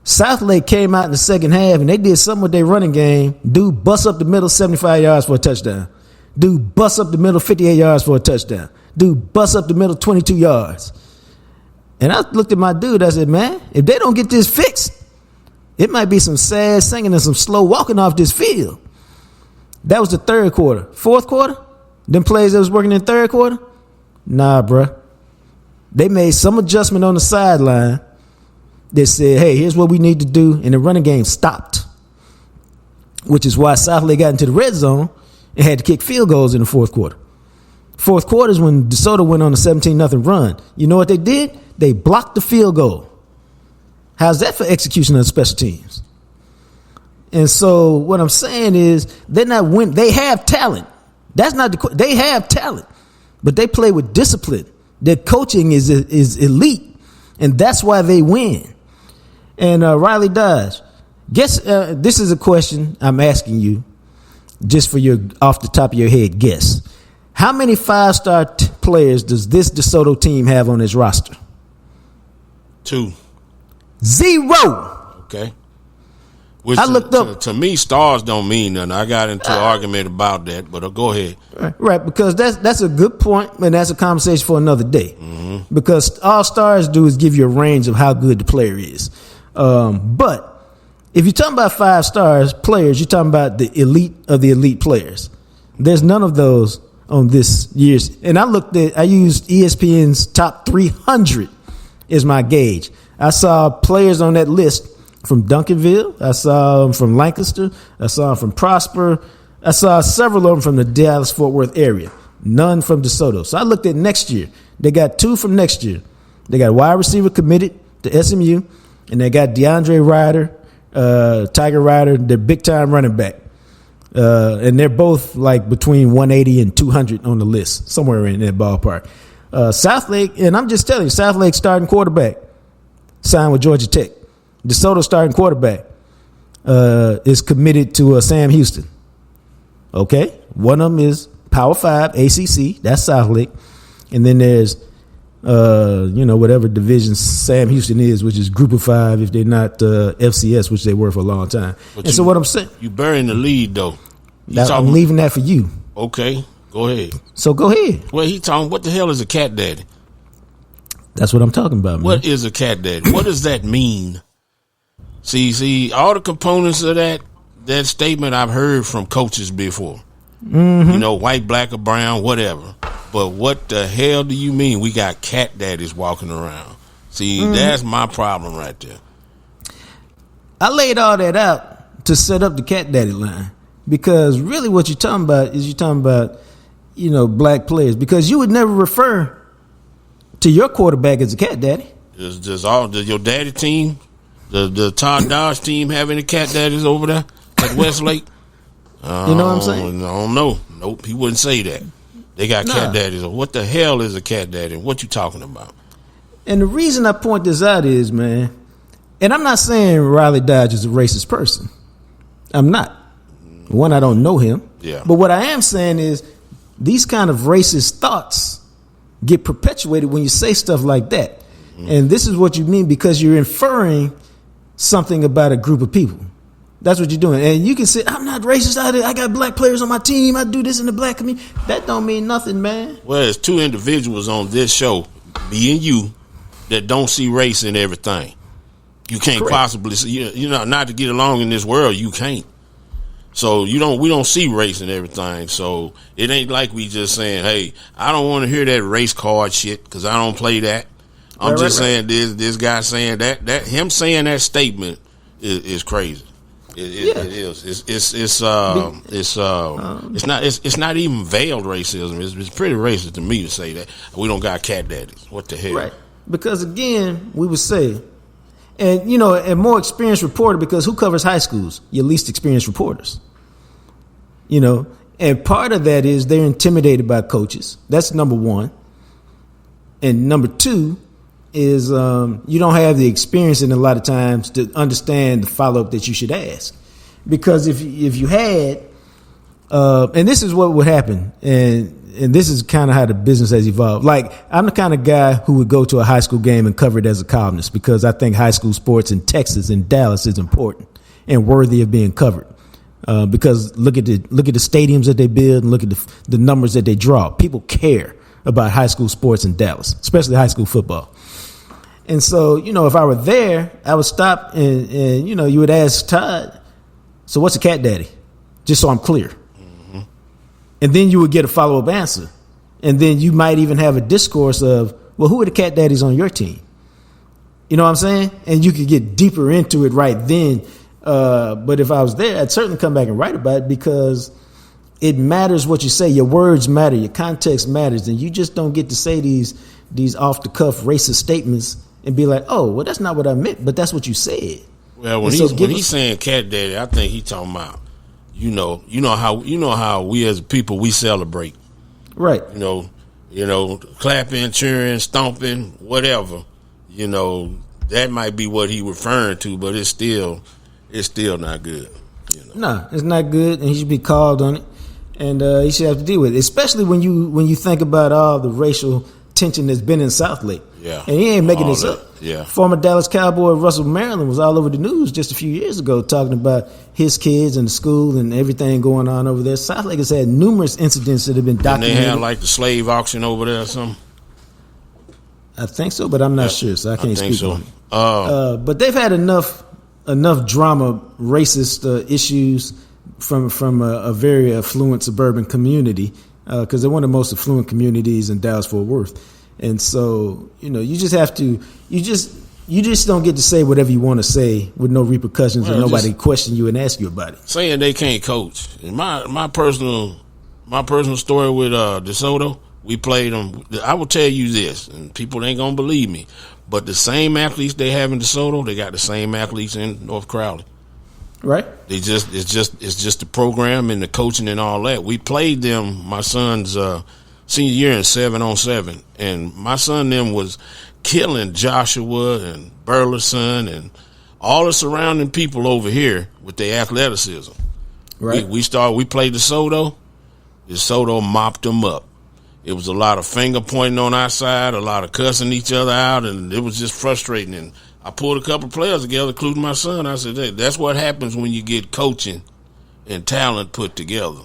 Southlake came out in the second half, and they did something with their running game. Dude bust up the middle 75 yards for a touchdown. Dude bust up the middle 58 yards for a touchdown. Dude bust up the middle 22 yards. And I looked at my dude, I said, man, if they don't get this fixed, it might be some sad singing and some slow walking off this field. That was the third quarter. Fourth quarter, them plays that was working in third quarter, nah, bruh. They made some adjustment on the sideline. They said, hey, here's what we need to do, and the running game stopped, which is why Southlake got into the red zone and had to kick field goals in the fourth quarter. Fourth quarter is when DeSoto went on a 17-0 run. You know what they did? They blocked the field goal. How's that for execution of special teams? And so what I'm saying is they're not win. They have talent. That's not the. They have talent, but they play with discipline. Their coaching is elite, and that's why they win. And Riley Dodge, guess this is a question I'm asking you, just for your off the top of your head guess. How many 5-star players does this DeSoto team have on its roster? 2. 0. Okay. Which I looked up. To me, stars don't mean nothing. I got into an argument about that, but go ahead. Right, because that's a good point, and that's a conversation for another day. Mm-hmm. Because all stars do is give you a range of how good the player is. But if you're talking about 5-star players, you're talking about the elite of the elite players. There's none of those on this year's. And I used ESPN's top 300 as my gauge. I saw players on that list from Duncanville. I saw them from Lancaster. I saw them from Prosper. I saw several of them from the Dallas-Fort Worth area. None from DeSoto. So I looked at next year. They got 2 from next year. They got a wide receiver committed to SMU, and they got DeAndre Ryder, Tiger Ryder, their big-time running back. And they're both like between 180 and 200 on the list, somewhere in that ballpark. Southlake, and I'm just telling you, Southlake starting quarterback signed with Georgia Tech. DeSoto starting quarterback is committed to Sam Houston. Okay, one of them is Power 5, ACC, that's Southlake. And then there's, whatever division Sam Houston is, which is Group of 5 if they're not FCS, which they were for a long time. So what I'm saying, you burying the lead though. I'm leaving that for you. Okay, go ahead. So go ahead. Well, he talking. What the hell is a cat daddy? That's what I'm talking about, man. What is a cat daddy? What does that mean? See, all the components of that statement I've heard from coaches before. Mm-hmm. White, black, or brown, whatever. But what the hell do you mean we got cat daddies walking around? See, that's my problem right there. I laid all that out to set up the cat daddy line. Because really what you're talking about is black players. Because you would never refer to your quarterback as a cat daddy. Does your daddy team The Todd Dodge team have any cat daddies over there at Westlake? You know what I'm saying? I don't know. Nope, he wouldn't say that. They got cat daddies. What the hell is a cat daddy? What you talking about? And the reason I point this out is, man, and I'm not saying Riley Dodge is a racist person. I'm not. One, I don't know him. Yeah. But what I am saying is these kind of racist thoughts get perpetuated when you say stuff like that. Mm-hmm. And this is what you mean because you're inferring something about a group of people. That's what you're doing. And you can say, I'm not racist. I got black players on my team. I do this in the black community. That don't mean nothing, man. Well, there's two individuals on this show, me and you, that don't see race in everything. You can't possibly see, you know, not to get along in this world, you can't. So we don't see race in everything. So it ain't like we just saying, hey, I don't want to hear that race card shit because I don't play that. I'm just saying this guy saying that him saying that statement is crazy. It is. It's not even veiled racism. It's pretty racist to me to say that we don't got cat daddies. What the hell? Right. Because again, we would say, and you know, a more experienced reporter, because who covers high schools? Your least experienced reporters. You know, and part of that is they're intimidated by coaches. That's number one. And number two is you don't have the experience in a lot of times to understand the follow-up that you should ask. Because if you had, and this is what would happen, and this is kind of how the business has evolved. Like, I'm the kind of guy who would go to a high school game and cover it as a columnist because I think high school sports in Texas and Dallas is important and worthy of being covered. Because look at the stadiums that they build and look at the numbers that they draw. People care about high school sports in Dallas, especially high school football. And so, you know, if I were there, I would stop and you know, you would ask Todd, so what's a cat daddy? Just so I'm clear. Mm-hmm. And then you would get a follow-up answer. And then you might even have a discourse of, well, who are the cat daddies on your team? You know what I'm saying? And you could get deeper into it right then. But if I was there, I'd certainly come back and write about it because it matters what you say. Your words matter. Your context matters. And you just don't get to say these off-the-cuff racist statements and be like, oh, well, that's not what I meant, but that's what you said. Well, when he's saying cat daddy, I think he's talking about, you know how we as people, we celebrate. Right. You know, clapping, cheering, stomping, whatever. You know, that might be what he referring to, but it's still not good. You know? No, it's not good, and he should be called on it, and he should have to deal with it, especially when you think about all the racial tension that's been in Southlake. Yeah. And he ain't making this up. Yeah. Former Dallas Cowboy Russell Maryland was all over the news just a few years ago talking about his kids and the school and everything going on over there. Southlake has had numerous incidents that have been documented. And they had like the slave auction over there or something? I think so, but I'm not sure, so I can't speak so. on it. But they've had enough drama, racist issues from a very affluent suburban community because they're one of the most affluent communities in Dallas-Fort Worth. And so, you know, you just have to, you just don't get to say whatever you want to say with no repercussions and nobody question you and ask you about it. Saying they can't coach. In my personal story with DeSoto, we played them. I will tell you this, and people ain't gonna believe me, but the same athletes they have in DeSoto, they got the same athletes in North Crowley. Right. It's just the program and the coaching and all that. We played them my son's senior year in 7-on-7, and my son them was killing Joshua and Burleson and all the surrounding people over here with their athleticism. Right. We played DeSoto. DeSoto mopped them up. It was a lot of finger pointing on our side, a lot of cussing each other out, and it was just frustrating. And I pulled a couple of players together, including my son. I said, hey, that's what happens when you get coaching and talent put together.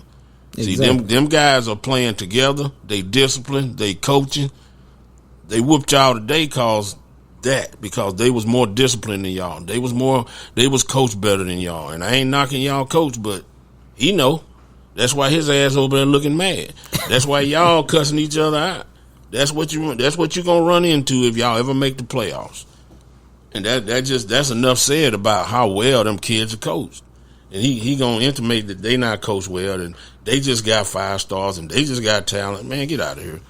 Exactly. See, them guys are playing together. They disciplined. They coaching. They whooped y'all today because they was more disciplined than y'all. They was coached better than y'all. And I ain't knocking y'all coach, but he know. That's why his ass over there looking mad. That's why y'all cussing each other out. That's what you gonna run into if y'all ever make the playoffs. And that's enough said about how well them kids are coached. And he gonna intimate that they not coached well and they just got 5 stars and they just got talent. Man, get out of here.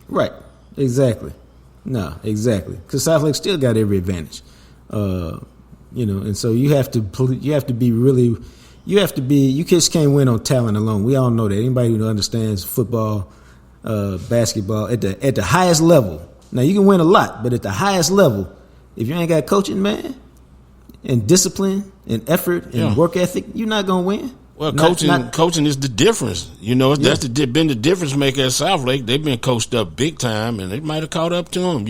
Right. Exactly. No, exactly. Because Southlake still got every advantage. And so you have to you just can't win on talent alone. We all know that. Anybody who understands football, basketball at the highest level. Now you can win a lot, but at the highest level, if you ain't got coaching, man, and discipline and effort and work ethic, you're not gonna win. Well, coaching is the difference. That's been the difference maker at Southlake. They've been coached up big time, and they might have caught up to them.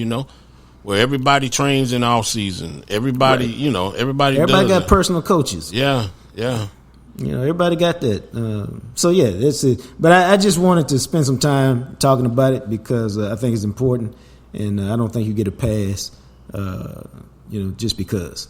Where everybody trains in off season. Everybody, everybody got it. personal coaches. Yeah. Everybody got that. So yeah, that's it. But I just wanted to spend some time talking about it because I think it's important, and I don't think you get a pass, just because.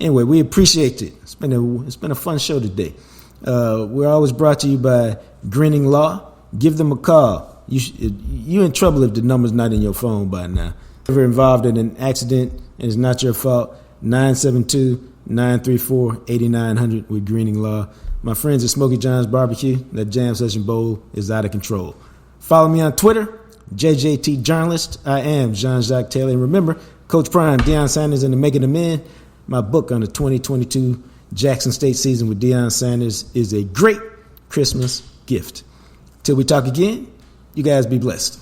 Anyway, we appreciate it. It's been a fun show today. We're always brought to you by Grinning Law. Give them a call. You're in trouble if the number's not in your phone by now. If you're involved in an accident and it's not your fault, 972-934-8900 with Greening Law. My friends at Smokey John's Barbecue, that Jam Session Bowl is out of control. Follow me on Twitter, JJT Journalist. I am Jean-Jacques Taylor. And remember, Coach Prime, Deion Sanders and the Making of Men. My book on the 2022 Jackson State season with Deion Sanders is a great Christmas gift. Till we talk again, you guys be blessed.